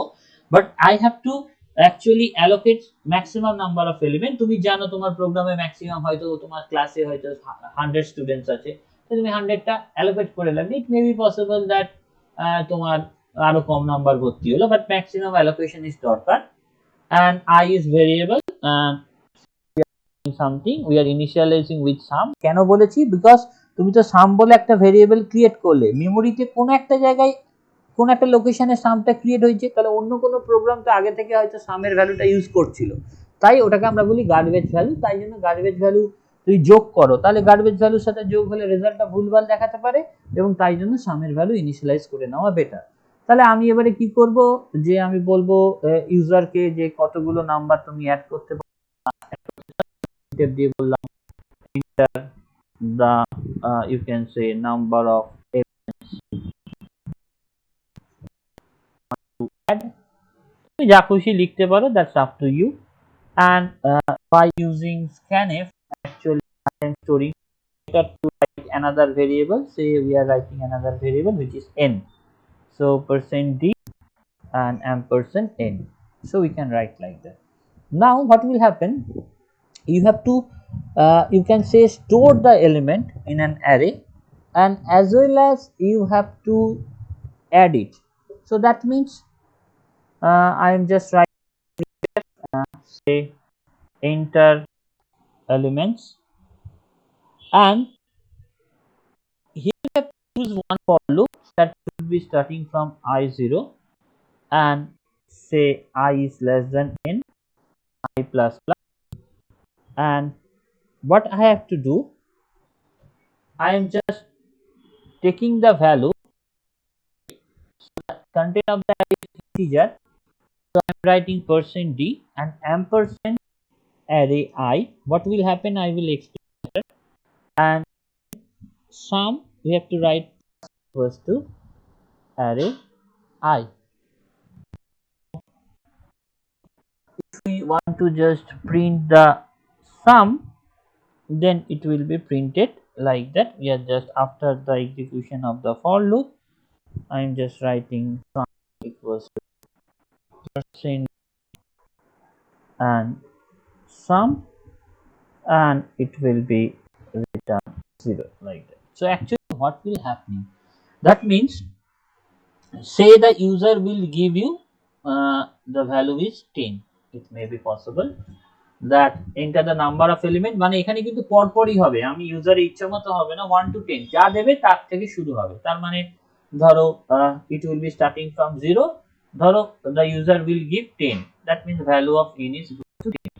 But I have to actually allocate maximum number of element. তুমি জানো তোমার প্রোগ্রামে ম্যাক্সিমাম হয়তো তোমার ক্লাসে হয়তো 100 স্টুডেন্টস আছে, তো তুমি 100টা অ্যালোকেট করে রাখলে ইট মে বি পসিবল দ্যাট তোমার আরো কম নাম্বার ভর্তি হলো, বাট ম্যাক্সিমাম অ্যালোকেশন ইজ দরকার। and I is variable, something we are initializing with sum। কেন বলেছি? বিকজ তুমি তো সাম বলে একটা ভেরিয়েবল ক্রিয়েট করলে, মেমোরিতে কোন একটা জায়গায় কোন একটা লোকেশনে সামটা ক্রিয়েট হয়েছে, তাহলে অন্য কোনো প্রোগ্রাম তো আগে থেকে হয়তো সামের ভ্যালুটা ইউজ করছিল, তাই ওটাকে আমরা বলি গার্বেজ ভ্যালু। তাই জন্য গার্বেজ ভ্যালু তুই যোগ করো, তাহলে গার্বেজ ভ্যালুর সাথে যোগ হলে রেজাল্টটা ভুলভাল দেখাতে পারে, এবং তাই জন্য সামের ভ্যালু ইনিশিয়ালাইজ করে নেওয়া বেটার। তাহলে আমি এবারে কি করব, যে আমি বলবো ইউজারকে যে কতগুলো নাম্বার তুমি অ্যাড করতে পারো, দিয়ে বললাম enter the you can say number of elements to add, তুমি যা খুশি লিখতে পারো, that's up to you। and by using scanf actually I am storing to write another variable, say we are writing another variable which is n, so %d and ampersand n, so we can write like that. Now what will happen, you have to you can say store the element in an array, and as well as you have to add it. So that means I am just writing say enter elements, and here we have to use one for loop that will be starting from I0 and say I is less than n, I plus plus, and what I have to do, I am just taking the value, content of the array is integer, so I am writing %d and ampersand array I. What will happen, I will explain later. And sum we have to write equals to array I. If we want to just print the sum, then it will be printed like that. We are just after the execution of the for loop, I am just writing sum equals to % and sum, and it will be return 0 like that. So actually what will happen, that means say the user will give you the value is 10, it may be possible that enter the number of element, মানে এখানে কিন্তু পরপরই হবে, আমি ইউজারের ইচ্ছা মতো হবে না, 1 to 10 যা দেবে তার থেকে শুরু হবে। তার মানে ধরো it will be starting from 0, ধরো the user will give 10, that means value of n is equal to 10,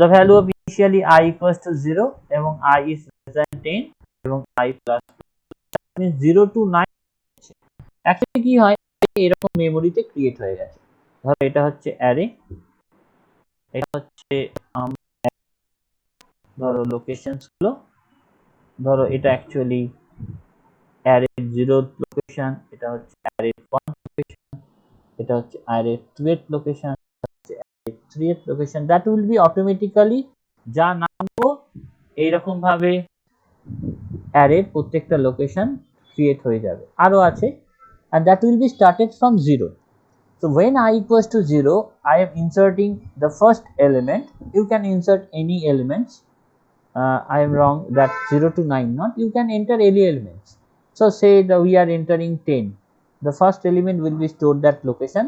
the value of initially I equals to 0 এবং I is less than 10 এবং I plus, that means 0 to 9 actually কি হয়, এরকম মেমোরিতে create হয়ে গেছে। ধরো এটা হচ্ছে অ্যারে, এটা হচ্ছে ধরো লোকেশনস গুলো, ধরো এটা অ্যাকচুয়ালি অ্যারে 0th লোকেশন, এটা হচ্ছে অ্যারে 1 লোকেশন, এটা হচ্ছে অ্যারে 2th লোকেশন, এটা হচ্ছে array 3th location, that will be automatically যা নামবো এইরকম ভাবে অ্যারের প্রত্যেকটা লোকেশন ক্রিয়েট হয়ে যাবে। আরো আছে, and that will be started from 0. So when I equals to 0, I am inserting the first element. You can insert any elements. I am wrong, that 0 to 9 not, you can enter any elements. So say that we are entering 10, the first element will be stored that location,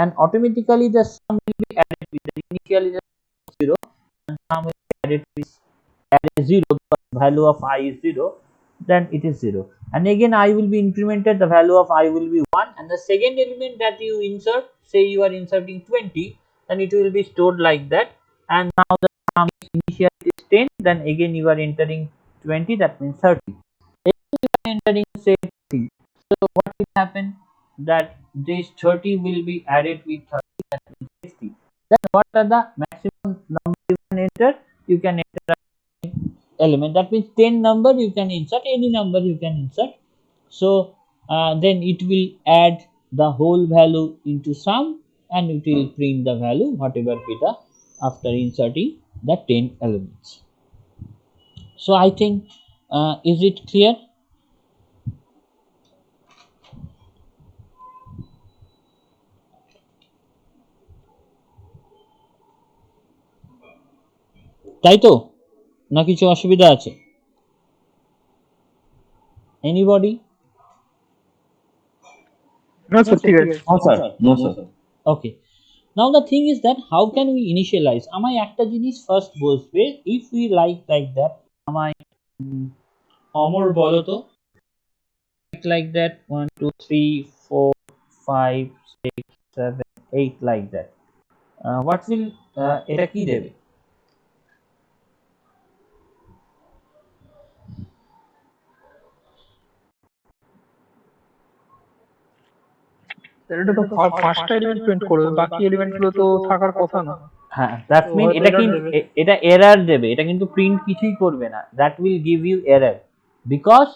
and automatically the sum will be added with the initially the 0 and sum will be added with array 0, because value of I is 0, then it is 0, and again I will be incremented, the value of I will be 1, and the second element that you insert, say you are inserting 20, then it will be stored like that, and now the sum initially is 10, then again you are entering 20, that means 30, again you are entering say 30, so what will happen, that this 30 will be added with 30, that means 60, then what are the maximum number you can enter, you can enter element, that means 10 number you can insert, any number you can insert. So then it will add the whole value into sum, and it will print the value whatever beta after inserting the 10 elements. So I think is it clear? তাই তো, না কিছু অসুবিধা আছে? Anybody? না sir ঠিক আছে। No sir, no sir. Okay, now the thing is that how can we initialize, আমায় একটা জিনিস ফার্স্ট বসবে, if we like that, আমায় অমর বলো তো, like that 1 2 3 4 5 6 7 8 like that, what will এটা কি দেবে? স্যার এটা তো পাঁচটা এলিমেন্ট প্রিন্ট করবে, বাকি এলিমেন্ট গুলো তো থাকার কথা না। হ্যাঁ, দ্যাট তো মিন হয়তো এটা error কিন্তু দেবে। এটা এরর দেবে, এটা কিন্তু প্রিন্ট কিছুই করবে না, that will give you error, because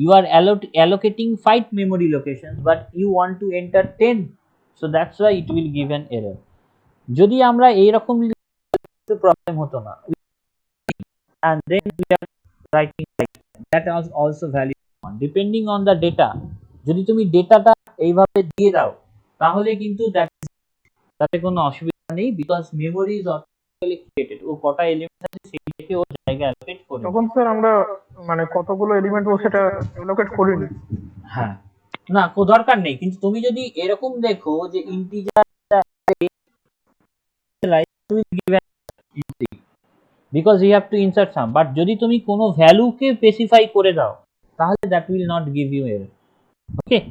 you are allocating 5 memory locations but you want to enter 10, so that's why it will give an error. যদি আমরা এইরকম প্রবলেম হতো না, and then we are writing like that is also valid one depending on the data. যদি তুমি ডেটাটা এইভাবে দিয়ে দাও তাহলে কিন্তু তাতে কোনো অসুবিধা নেই, because memory is automatically created, ও কটা এলিমেন্ট আছে সেই দেখে ও জায়গা অ্যালোকেট করে তখন স্যার আমরা মানে কতগুলো এলিমেন্ট ও সেটা অ্যালোকেট করিনি। হ্যাঁ, না দরকার নেই, কিন্তু তুমি যদি এরকম দেখো যে integer will give an entry because you have to insert some, but যদি তুমি কোনো ভ্যালু কে স্পেসিফাই করে দাও তাহলে that will not give you error. Okay,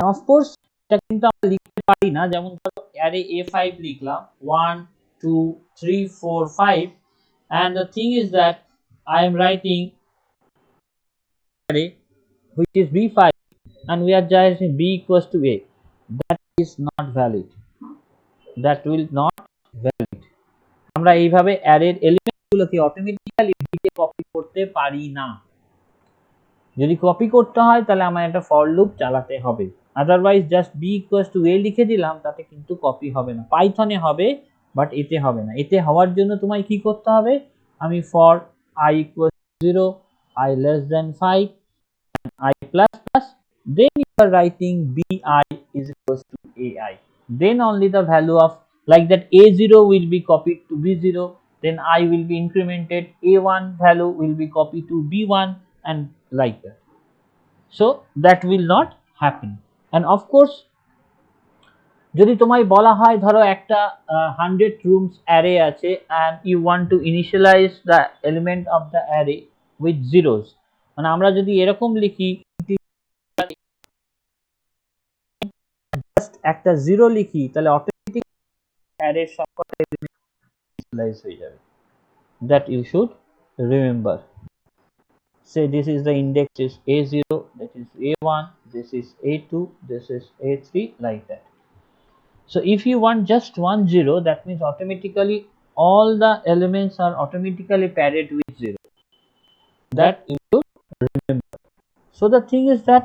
of course এটা কিন্তু আমরা লিখতে পারি না, যেমন ধরো অ্যারে a5 লিখলাম 1 2 3 4 5, and the thing is that I am writing array which is b5 and we are just b equals to a, that is not valid, that will not valid. আমরা এইভাবে অ্যারের এলিমেন্টগুলোকে অটোমেটিক্যালি বিতে copy করতে পারি না, যদি copy করতে হয় তাহলে আমার একটা ফর লুপ চালাতে হবে, otherwise just B equals to A লিখে দিলাম তাতে কিন্তু কপি হবে না, পাইথনে হবে বাট এতে হবে না। এতে হওয়ার জন্য তোমায় কি করতে হবে, আমি for I equals to 0, I less than 5, I plus plus, then you are writing bi is equals to ai, then only the value of like that a0 will be copied to b0, then I will be incremented, a1 value will be copied to b1 and like that. So that will not happen. And of course যদি তোমায় বলা হয় ধরো একটা 100 rooms array আছে and you want to initialize the element of the array with zeros, মানে আমরা যদি এরকম লিখি একটা 0 লিখি তাহলে অটোমেটিক অ্যারের সবকটা এলিমেন্ট ইনিশিয়ালাইজ হয়ে যাবে, that you should remember. Say this is the index is a0, that is a1, this is a2, this is a3 like that. So if you want just 1 0, that means automatically all the elements are automatically paired with 0, that you should remember. So the thing is that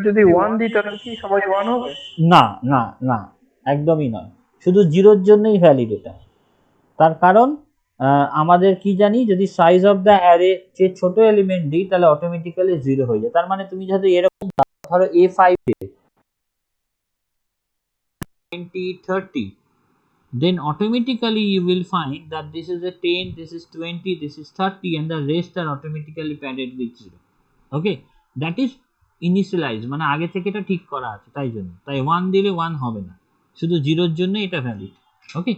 যদি 1 দিই তাহলে কি সবাই 1 হবে? না না না, একদমই নয়, শুধু জিরোর জন্যই ভ্যালিড এটা, তার কারণ আমাদের কি জানি যদি সাইজ অফ দ্য অ্যারে যে ছোট এলিমেন্ট দিই তাহলে অটোমেটিক্যালি 0 হয়ে যায়। তার মানে তুমি যদি এরকম ধরো A5 A 20 30, then automatically you will find that this is a 10, this is 20, this is 30, and the rest are automatically padded with 0. Okay, that is initialize, মানে আগে থেকে এটা ঠিক করা আছে, তাই জন্য তাই 1 দিলে 1 হবে না, শুধু 0 এর জন্য এটা ভ্যালিড। ওকে,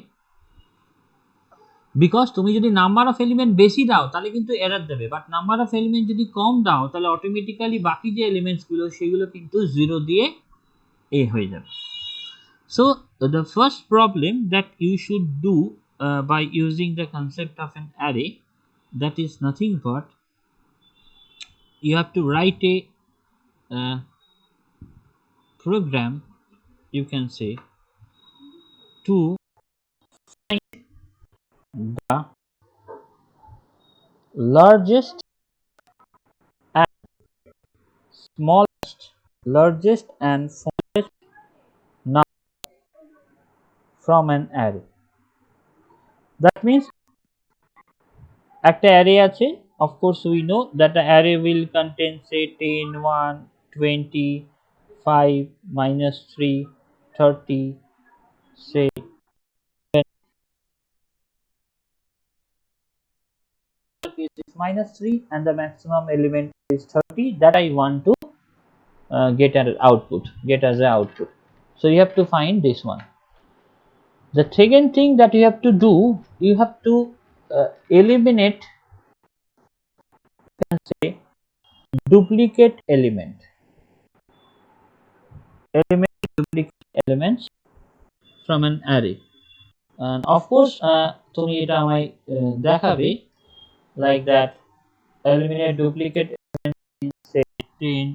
বিকজ তুমি যদি নাম্বার অফ এলিমেন্ট বেশি দাও তাহলে কিন্তু এরর দেবে, বাট নাম্বার অফ এলিমেন্ট যদি কম দাও তাহলে অটোমেটিক্যালি বাকি যে এলিমেন্টস গুলো সেগুলো কিন্তু 0 দিয়ে এ হয়ে যাবে। So the first problem that you should do by using the concept of an array, that is nothing but you have to write a program, you can say, to find the largest and smallest, largest and smallest number from an array. That means একটা array আছে, of course we know that the array will contain say 10, 1, 20, 5, -3, 30, say is -3 and the maximum element is 30 that I want to get as output, so you have to find this one. The second thing that you have to do, you have to eliminate, you can say, duplicate duplicate elements from an array, and of course তুমি এটা আমায় দেখাবে like that. Eliminate duplicate elements, say 10,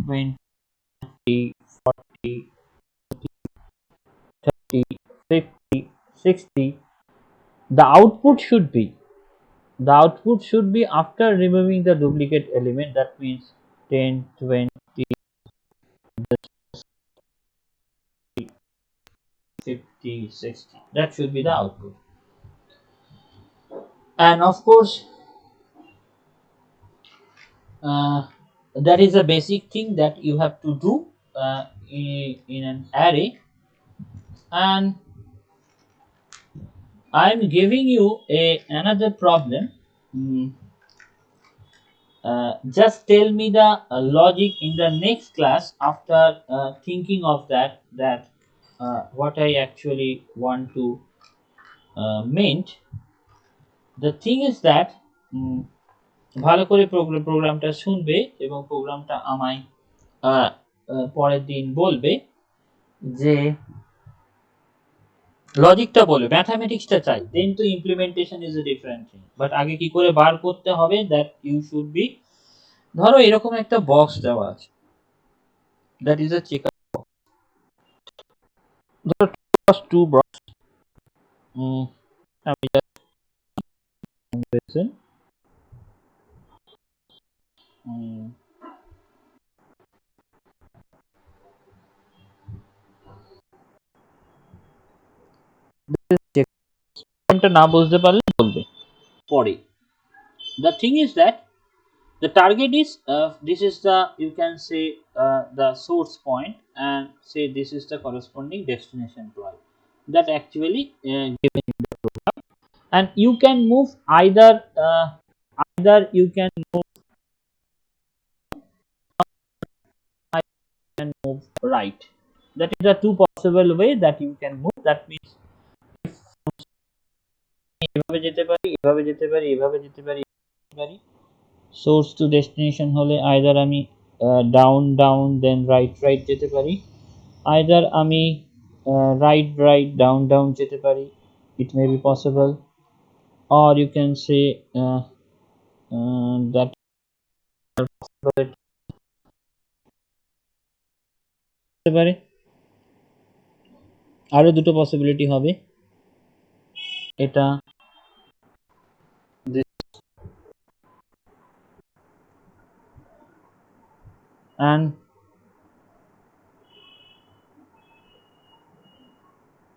20, 40, 30, 50, 60. The output should be after removing the duplicate element, that means 10, 20, 50, 60, that should be the output. And of course that is a basic thing that you have to do in an array. And I am giving you another problem. Just tell me the logic in the next class after thinking of that what I actually want to meant. The thing is that ভালো করে প্রোগ্রামটা শুনবে এবং প্রোগ্রামটা আমায় পরের দিন বলবে যে লজিকটা বলবে, ম্যাথমেটিক্সটা চাই, দেন তো implementation is a different thing, but আগে কি করে বার করতে হবে দ্যাট ইউ শুড বি। ধরো এরকম একটা বক্স দেওয়া আছে, that is a checker box, ধরো টু বক্স, আমি just না বুঝতে পারলে বলবে পরে। The thing is that the target is this is the, you can say, the source point, and say this is the corresponding destination point that actually given in the program, and you can move either you can move and move right. That is the two possible way that you can move. That means এভাবে যেতে পারি, এভাবে যেতে পারি, এভাবে যেতে পারি, source to destination হলে আইদার আমি down down then right right যেতে পারি, আইদার আমি রাইট রাইট ডাউন ডাউন যেতে পারি, it may be possible, or you can say that পারে। আরো দুটো পসিবিলিটি হবে, এটা and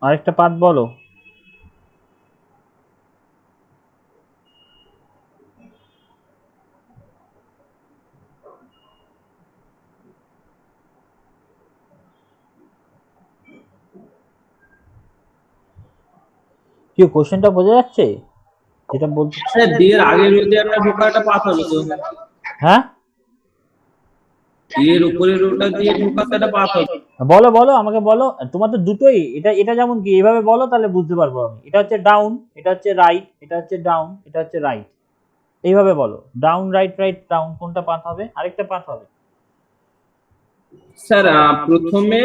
আরেকটা পাথ বলো। কি কোশ্চেনটা বোঝা যাচ্ছে যেটা বলতে? স্যার ডি এর আগের রোতে একটা ঢোকা একটা পাথ হবে তো, হ্যাঁ ডি এর উপরের রোটা দিয়ে ঢোকাতে একটা পাথ হবে। বলো বলো আমাকে বলো, তোমার তো দুটোই, এটা এটা যেমন কি এইভাবে বলো তাহলে বুঝতে পারবো আমি। এটা হচ্ছে ডাউন, এটা হচ্ছে রাইট, এটা হচ্ছে ডাউন, এটা হচ্ছে রাইট, এইভাবে বলো। ডাউন রাইট রাইট ডাউন, কোনটা পাথ হবে? আরেকটা পাথ হবে। স্যার প্রথমে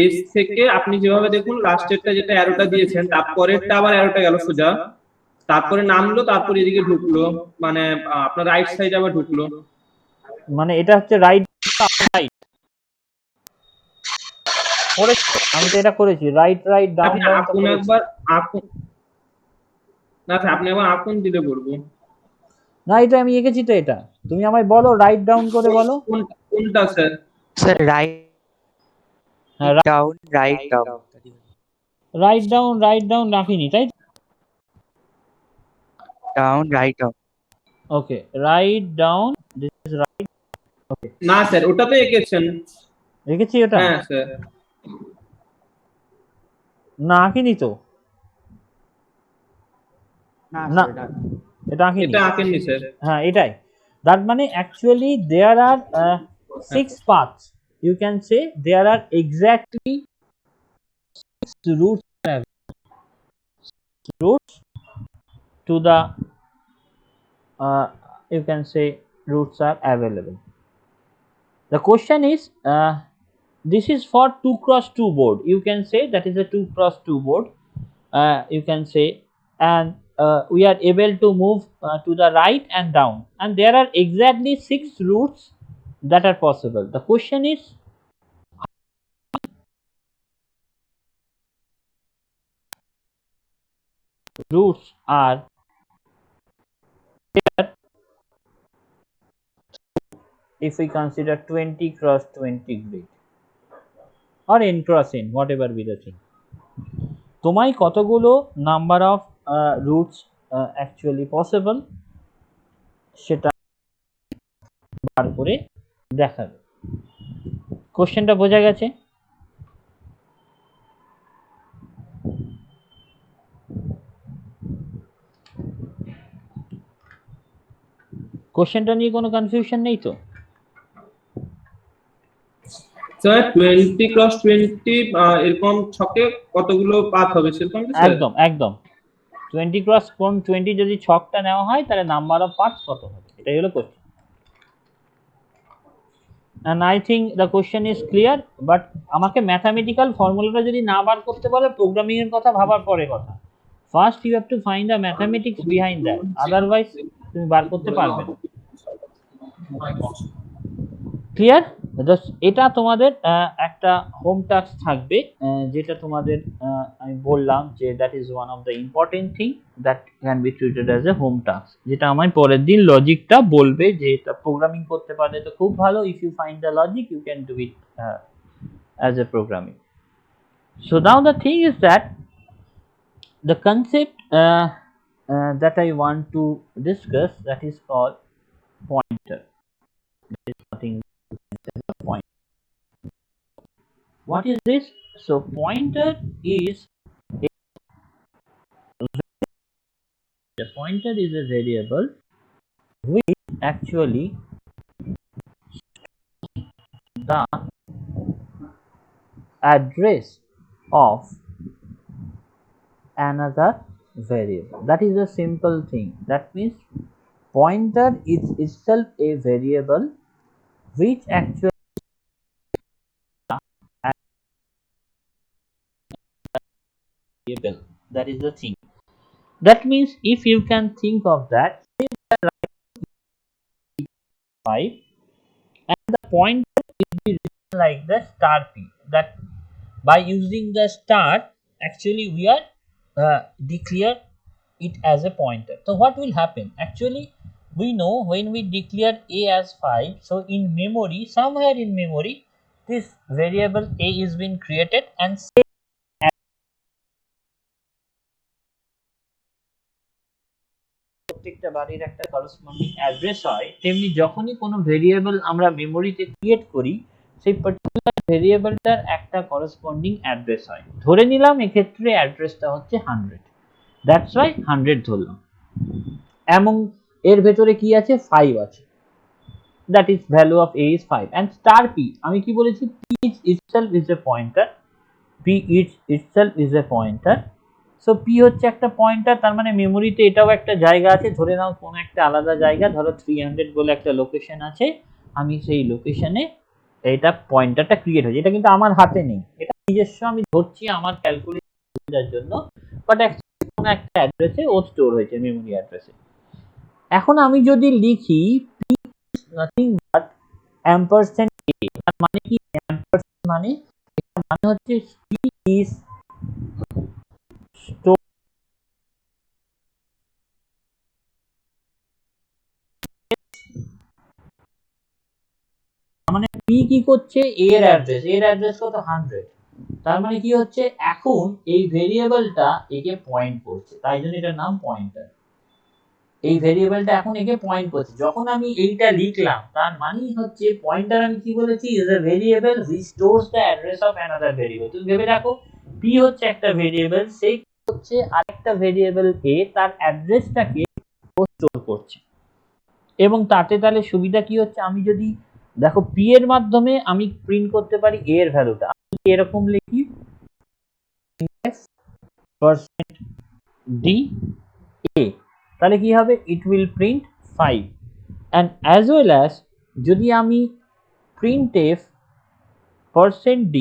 এস থেকে আপনি যেভাবে দেখুন লাস্টেরটা যেটা অ্যারোটা দিয়েছেন, তারপরেরটা আবার অ্যারোটা গেল সোজা, তারপরে নামলো, তারপরে এদিকে ঢুকলো, মানে আপনার রাইট সাইড আবার ঢুকলো। মানে এটা হচ্ছে রাইট রাইট করেছি, আমি তো এটা করেছি, রাইট রাইট ডাউন আপনি ডাউন তো আঁকুন করেছি। একবার, আঁকুন না স্যার, আপনি আবার আঁকুন দিলে বলবো। না এটা আমি এঁকেছি তো, এটা তুমি আমায় বলো রাইট ডাউন করে বলো। কোনটা স্যার? স্যার রাইট হ্যাঁ down right down right down রাখিনি তাই? Down right down. Okay right down, this is right. Okay না স্যার ওটা তো এঁকেছেন। রেখেছি ওটা? হ্যাঁ স্যার। না আঁকিনি তো, না এটা আঁকিনি। এটা আঁকেননি স্যার। হ্যাঁ এটাই, দ্যাট মানে actually there are 6 paths, you can say there are exactly 6 routes to the you can say routes are available. The question is this is for 2x2 board, you can say that is a 2x2 board, you can say, and we are able to move to the right and down, and there are exactly 6 routes that are possible. The question is routes are there if we consider 20 cross 20 grid or n cross n, whatever be the thing. তোমায় কতগুলো number of roots actually possible সেটা বার করে দেখাবে। কোশ্চেনটা বোঝা গেছে? কোশ্চেনটা নিয়ে কোনো কনফিউশন নেই তো? স্যার 20 ক্রস 20 এরকম ছকে কতগুলো পাথ হবে সেরকম কি স্যার? একদম একদম 20 ক্রস 20 যদি ছকটা নেওয়া হয় তাহলে নাম্বার অফ পার্টস কত হবে, এটাই হলো question. and I think the question is clear, but আমাকে ম্যাথমেটিক্যাল ফর্মুলাটা যদি না বার করতে বলে প্রোগ্রামিং এর কথা ভাবার পরে কথা, first you have to find the mathematics behind that, otherwise তুমি বার করতে পারবে না। ক্লিয়ার? জাস্ট এটা তোমাদের একটা হোম টাস্ক থাকবে, যেটা তোমাদের আমি বললাম যে that is one of the important thing that can be treated as a home task, যেটা আমায় পরের দিন লজিকটা বলবে যে এটা প্রোগ্রামিং করতে পারলে তো খুব ভালো, if you find the logic you can do it as a programming. So now the thing is that the concept that I want to discuss, that is called pointer. There is nothing point. What is this? So pointer is a pointer is a variable which actually the address of another variable. That is a simple thing. That means pointer is itself a variable which actually variable. That is the thing. That means if you can think of that, say 5 and the pointer will be written like the star p, that by using the star actually we are declare it as a pointer. So what will happen? Actually we know when we declare a as 5, so in memory, somewhere in memory, this variable a is being created and প্রত্যেকটা বাড়ির একটা corresponding address হয়, তেমনি যখনই কোনো variable আমরা মেমোরিতে create করি সেই পার্টিকুলার ভেরিয়েবলটার একটা করসপন্ডিং অ্যাড্রেস হয়। ধরে নিলাম এক্ষেত্রে অ্যাড্রেসটা হচ্ছে 100, দ্যাটস ওয়াই 100 ধরলাম। এবং এর ভেতরে কি আছে, 5 আছে, that is value of a is 5 and star p আমি কি বলেছি, p itself is a pointer, p itself is a pointer, so p হচ্ছে একটা পয়েন্টার, তার মানে মেমোরিতে এটাও একটা জায়গা আছে, ধরে নাও কোন একটা আলাদা জায়গা, ধরো 300 বলে একটা লোকেশন আছে, আমি সেই লোকেশনে এটা পয়েন্টারটা ক্রিয়েট হয়েছে, এটা কিন্তু আমার হাতে নেই, এটা নিজস্ব আমি ধরছি আমার ক্যালকুলেশনের জন্য, বাট অ্যাকচুয়ালি কোন একটা অ্যাড্রেসে ও স্টোর হয়েছে মেমোরি অ্যাড্রেসে। এখন আমি যদি লিখি p is nothing but ampersand a, তার মানে কি, ampersand মানে এটা মানে হচ্ছে p is stored, মানে p কি করছে, a এর অ্যাড্রেস কত 100, তার মানে কি হচ্ছে এখন এই ভেরিয়েবলটা একে পয়েন্ট করছে, তাই জন্য এটার নাম পয়েন্টার। এই ভেরিয়েবলটা এখন একে পয়েন্ট করছে, যখন আমি এইটা লিখলাম তার মানেই হচ্ছে পয়েন্টার, আমি কি বলেছি, is a variable which stores the address of another variable. তুমি ভেবে দেখো p হচ্ছে একটা ভেরিয়েবল, সেই হচ্ছে আরেকটা ভেরিয়েবল a, তার অ্যাড্রেসটাকে ও স্টোর করছে। এবং তাতে তাহলে সুবিধা কি হচ্ছে, আমি যদি দেখো p এর মাধ্যমে আমি প্রিন্ট করতে পারি a এর ভ্যালুটা, আমি এরকম লিখি %d a, তাহলে কি হবে, it will print 5 and as well as যদি আমি printf %d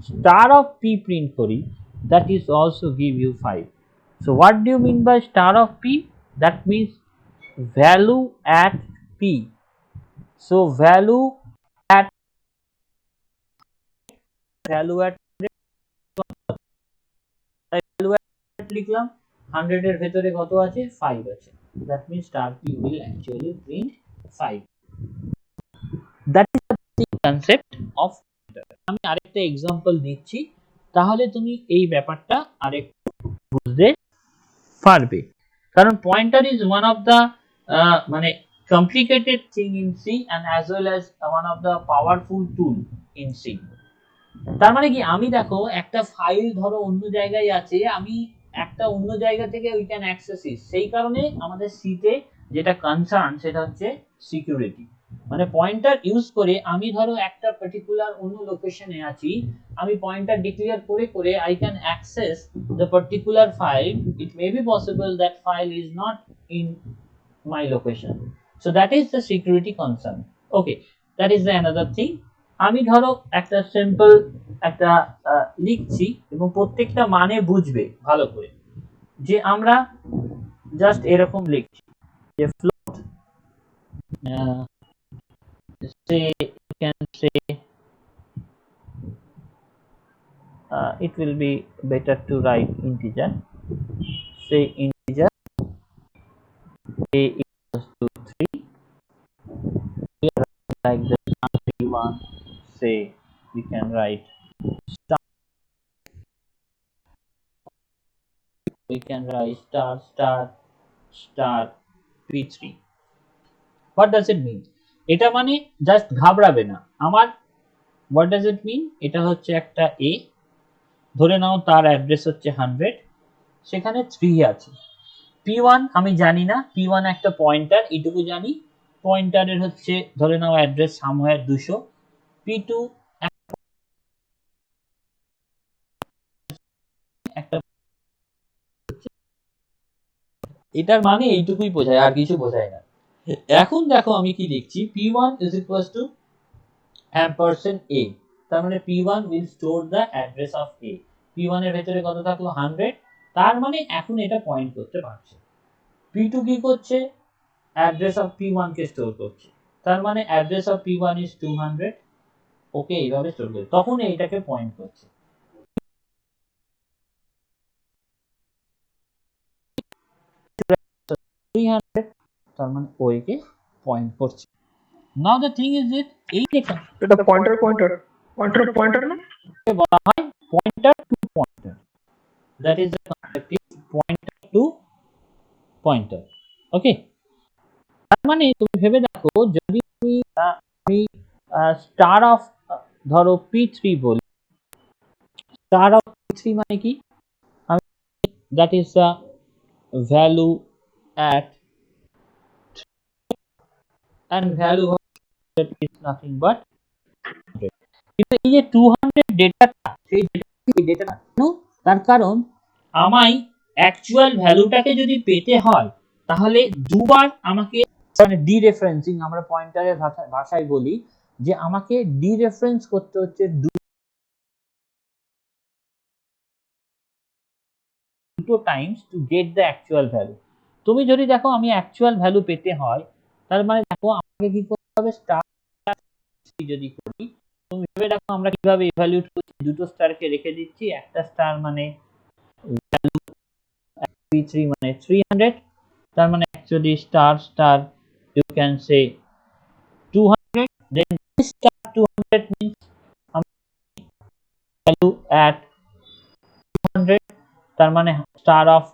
star of p print করি, that is also give you 5. So what do you mean by star of p? That means value at p. So value at value at লিখলাম 100 এর ভেতরে কত আছে, 5 আছে, that means star p will actually print 5. That is the basic concept of pointer. আমি আরেকটা example নিচ্ছি, তাহলে তুমি এই ব্যাপারটা আরেকটু বুঝতে পারবে, কারণ pointer is one of the মানে complicated thing in C and as well as one of the powerful tool in C. তার মানে কি, আমি দেখো একটা ফাইল ধরো অন্য জায়গায় আছে, আমি একটা অন্য জায়গা থেকে উই ক্যান অ্যাক্সেস ইট, সেই কারণে আমাদের সিতে যেটা কনসার্ন সেটা হচ্ছে সিকিউরিটি, মানে পয়েন্টার ইউজ করে আমি ধরো একটা পার্টিকুলার অন্য লোকেশনে আছি, আমি পয়েন্টার ডিক্লেয়ার করে করে I can access the particular file, it may be possible that file is not in my location, so that is the security concern. Okay, that is the another thing. আমি ধরো একটা simple একটা লিখছি এবং প্রত্যেকটা মানে বুঝবে ভালো করে, যে আমরা জাস্ট এরকম লিখছি যে float, say you can say it will be better to write integer, say integer a equals to 3, like the one, say we can write star, we can write star star star p3. what does it mean, এটা মানে just ঘাবড়াবে না আমার, what does it mean, এটা হচ্ছে একটা a, ধরে নাও তার address হচ্ছে 100, সেখানে 3 আছে, p1 আমি জানি না, p1 একটা পয়েন্টার, এইটুকু জানি, পয়েন্টারের হচ্ছে ধরে নাও অ্যাড্রেস সামহার 200, p2 একটা, এটার মানে এইটুকুই বোঝায়, আর কিছু বোঝায় না। এখন দেখো আমি কি লিখছি, p1 is equals to ampersand a, তার মানে p1 will store the address of a, p1 এর ভেতরে কত থাকলো 100, তার মানে এখন এটা পয়েন্ট করতে পারছে, p2 কি করছে, address of p1 K store করছে, তার মানে অ্যাড্রেস অফ p1 is 200, ওকে এইভাবে স্টোর করছে, তখন এইটাকে পয়েন্ট করছে, 300, তার মানে ওইকে পয়েন্ট করছে। Now the thing is it, এই লেখা এটা পয়েন্টার না, বলা হয় pointer to pointer, that is the concept, pointer to pointer. Okay, তার মানে তুমি ভেবে দেখো, যদি আমি স্টার অফ ধরো p3 বলি, স্টার অফ p3 মানে কি, আমি that is the value at and value of is nothing but 100 কিন্তু এই যে 200 ডেটাটা সেই ডেটাটা তার কারণ আমায় অ্যাকচুয়াল ভ্যালুটাকে যদি পেতে হয় তাহলে দুবার আমাকে মানে ডিরেফারেন্সিং আমরা পয়েন্টারের ভাষায় বলি যে আমাকে ডিরেফারেন্স করতে হচ্ছে দুটো Times to get the actual value. তুমি যদি দেখো আমি অ্যাকচুয়াল ভ্যালু পেতে হয় তার মানে দেখো আমাকে কি করতে হবে স্টার যদি করি তুমি ভেবে দেখো আমরা কিভাবে ইভ্যালুয়েট করছি দুটো স্টারকে রেখে দিচ্ছি একটা স্টার মানে ভ্যালু p3 মানে 300 তার মানে actually star star you can say 200 then this star 200 means value at 200 তার মানে star of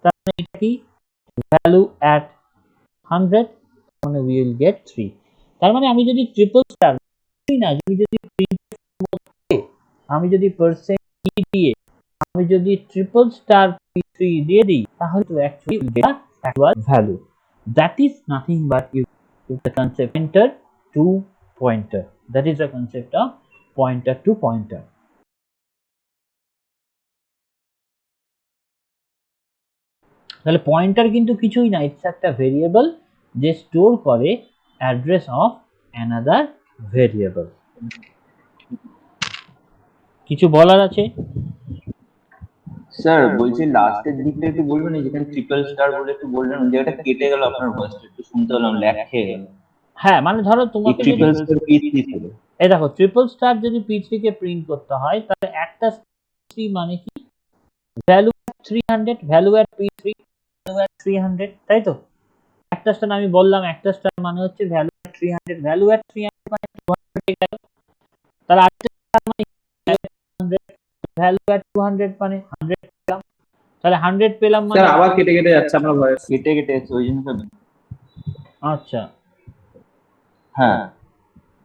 তার মানে এটা কি value at 100 মানে we will get 3 তার মানে আমি যদি ট্রিপল স্টার না আমি যদি পার্সেন্ট দিয়ে আমি যদি ট্রিপল স্টার p3 দিয়ে দিই তাহলে তো actually we get actual value that is nothing but you the concept pointer to pointer that is the concept of pointer to pointer তাহলে পয়েন্টার কিন্তু কিছুই না ইটস একটা ভেরিয়েবল যে স্টোর করে অ্যাড্রেস অফ অ্যানাদার ভেরিয়েবল। কিছু বলার আছে স্যার বলছি লাস্টের দিকটা একটু বলবেন যেখানে ট্রিপল স্টার বলে একটু বললেন ওই জায়গাটা কেটে গেল আপনার ভয়েসটা একটু শুনতে পেলাম ল্যাগ খেয়ে গেল। হ্যাঁ মানে ধরো তোমাকে ট্রিপল স্টার p3 ছিল এই দেখো ট্রিপল স্টার যদি p3 কে প্রিন্ট করতে হয় তাহলে একটা 3 মানে কি ভ্যালু 300 ভ্যালু এট p3 ভ্যালু এট 300 তাই তো একটা স্টার আমি বললাম একটা স্টার মানে হচ্ছে ভ্যালু এট 300 ভ্যালু এট 300 মানে 200 গেল তাহলে আরেকটা স্টার মানে 100 ভ্যালু এট 200 মানে 100 পেলাম তাহলে 100 পেলাম মানে স্যার আবার কেটে কেটে যাচ্ছে আপনার ভয়েস কেটে কেটে যাচ্ছে ওই জন্য আচ্ছা হ্যাঁ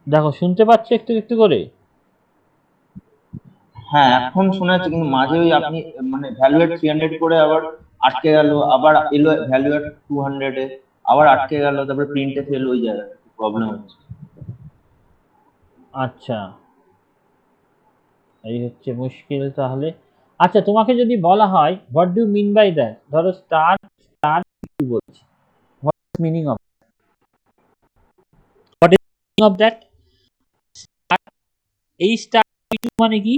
দেখো শুনতে পাচ্ছ একটু একটু করে হ্যাঁ এখন শোনা যাচ্ছে কিন্তু মাঝে ওই আপনি মানে ভ্যালু এট 300 করে আবার আটকে গেল আবার এলো ভ্যালু এট 200 এ আবার আটকে গেল তারপরে প্রিন্টে ফেল ওই জায়গাটা প্রবলেম হচ্ছে। আচ্ছা এই হচ্ছে মুশকিল তাহলে আচ্ছা তোমাকে যদি বলা হয় what do mean by that ধরো স্টার স্টার কি বলছি what is meaning of that এই স্টার p2 মানে কি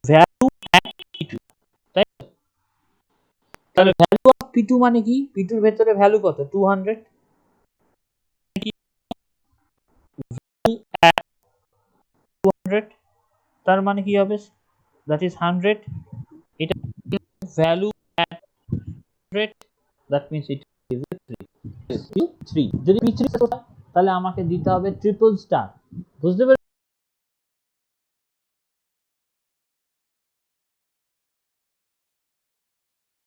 ভ্যালু এট p2 তাই তাহলে ভ্যালু অফ p2 মানে কি p2 এর ভেতরে ভ্যালু কত 200 200 তার মানে কি হবে দ্যাট ইজ 100 এটা value at 100 that means it is 3 যদি p3 তাহলে আমাকে দিতে হবে ট্রিপল স্টার বুঝতে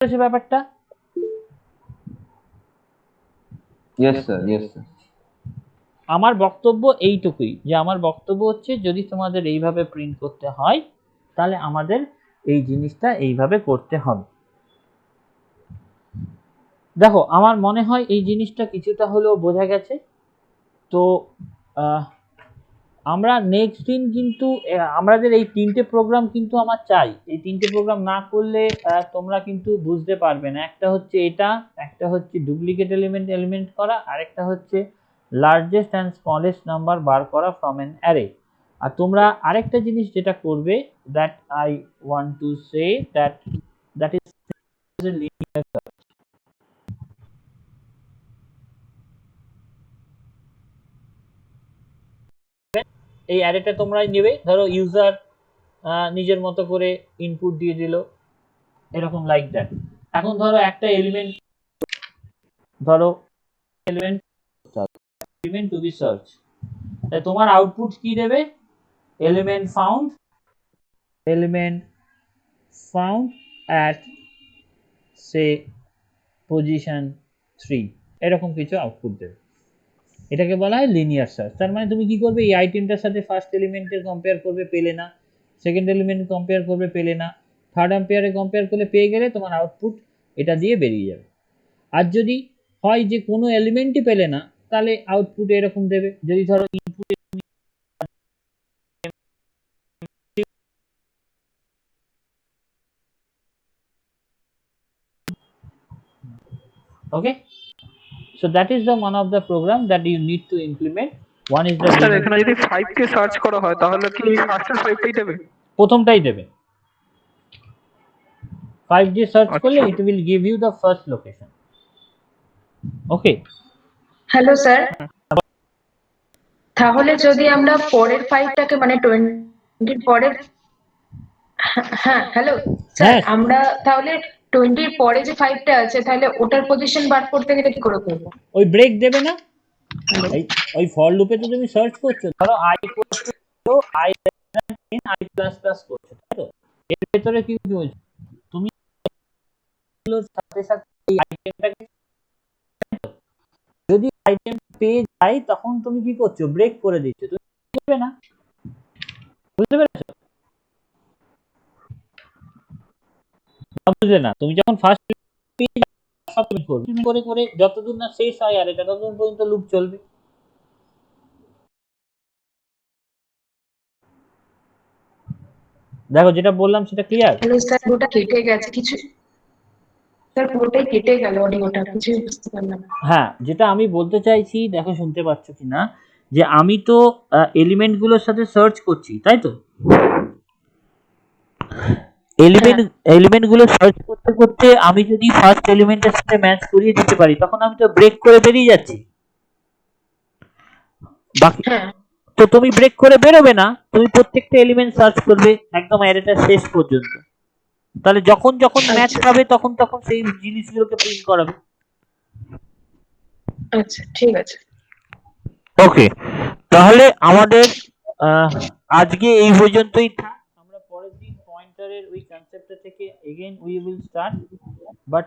পেরেছো ব্যাপারটা ইয়েস স্যার ইয়েস স্যার আমার বক্তব্য এইটুকুই যে আমার বক্তব্য হচ্ছে যদি তোমাদের এইভাবে প্রিন্ট করতে হয় তাহলে আমাদের এই জিনিসটা এইভাবে করতে হবে। দেখো আমার মনে হয় এই জিনিসটা কিছুটা হলেও বোঝা গেছে তো আমরা নেক্সট দিন কিন্তু আমাদের এই তিনটে প্রোগ্রাম কিন্তু আমার চাই এই তিনটে প্রোগ্রাম না করলে তোমরা কিন্তু বুঝতে পারবে না একটা হচ্ছে এটা একটা হচ্ছে ডুপ্লিকেট এলিমেন্ট করা আরেকটা হচ্ছে লার্জেস্ট অ্যান্ড স্মলেস্ট নাম্বার বার করা ফ্রম অ্যান অ্যারে আর তোমরা আরেকটা জিনিস যেটা করবে that I want to say that is linear search এই অ্যারেটা তোমরাই নেবে ধরো ইউজার নিজের মতো করে ইনপুট দিয়ে দিল এরকম লাইক দ্যাট এখন ধরো একটা এলিমেন্ট ধরো এলিমেন্ট টু বি সার্চ তাই তোমার আউটপুট কি দেবে element found at say position 3 এরকম কিছু আউটপুট দেবে এটাকে বলা হয় লিনিয়ার সার্চ তার মানে তুমি কি করবে এই আইটেমটার সাথে ফার্স্ট এলিমেন্টের কম্পেয়ার করবে পেলে না সেকেন্ড এলিমেন্ট কম্পেয়ার করবে পেলে না থার্ড আম্পায়ারে কম্পেয়ার করলে পেয়ে গেলে তোমার আউটপুট এটা দিয়ে বেরিয়ে যাবে। আর যদি হয় যে কোনো এলিমেন্টই পেলে না, তাহলে আউটপুট এরকম দেবে। যদি ধরো ইনপুটে okay, so that is the one of the program that you need to implement. One is the sir এখানে যদি 5 কে সার্চ করা হয় তাহলে কি ফার্স্ট এর 5 টাই দেবে? প্রথমটাই দেবে। 5 দিয়ে সার্চ করলে আচ্ছা। it will give you the first location. Okay, hello sir, তাহলে যদি আমরা পরের 5টাকে মানে 20 পরের, হ্যাঁ হ্যালো স্যার, হ্যাঁ। আমরা তাহলে 20 পরে যে 5টা আছে তাহলে ওটার পজিশন বার করতে গেলে কি করে করব? ওই ব্রেক দেবে না, ওই ফর লুপে তো তুমি সার্চ করছো, ধরো i equals to i in i plus plus করছো, তাই তো? এর ভেতরে কি বলছো তুমি, সাথে সাথে এই আইটেমটাকে, যদি আইটেম পেয়ে যায় তখন তুমি কি করছো, ব্রেক করে দিচ্ছ, তুমি দেবে না। বুঝতে পেরেছো? বুঝলে না, তুমি যখন ফার্স্ট পেয়ে যাবে সব তুমি করবে, করে করে যতদূর না শেষ হয় আর এটা ততদূর পর্যন্ত লুপ চলবে। দেখো যেটা বললাম সেটা ক্লিয়ার? হ্যালো স্যার, ওটা কেটে গেছে কিছু, স্যার পুরোটাই কেটে গেল অডিওটা, কিছু বুঝতে পারলাম না। হ্যাঁ, যেটা আমি বলতে চাইছি, দেখো শুনতে পাচ্ছ কিনা, যে আমি তো এলিমেন্টগুলোর সাথে সার্চ করছি, তাই তো? এলিমেন্টগুলো সার্চ করতে করতে আমি যদি ফার্স্ট এলিমেন্টের সাথে ম্যাচ করিয়ে দিতে পারি তখন আমি তো ব্রেক করে বেরিয়ে যাচ্ছি। বাকি হ্যাঁ তো তুমি ব্রেক করে বেরোবে না, তুমি প্রত্যেকটা এলিমেন্ট সার্চ করবে একদম অ্যারেটা শেষ পর্যন্ত, তাহলে যখন যখন ম্যাচ পাবে তখন তখন সেই জিনিসগুলোকে প্রিন্ট করাবে। আচ্ছা ঠিক আছে। ওকে, তাহলে আমাদের আজকে এই পর্যন্তই থাক। আমরা পরের দিন পয়েন্টারের ওই কনসেপ্টটা থেকে again we will start, but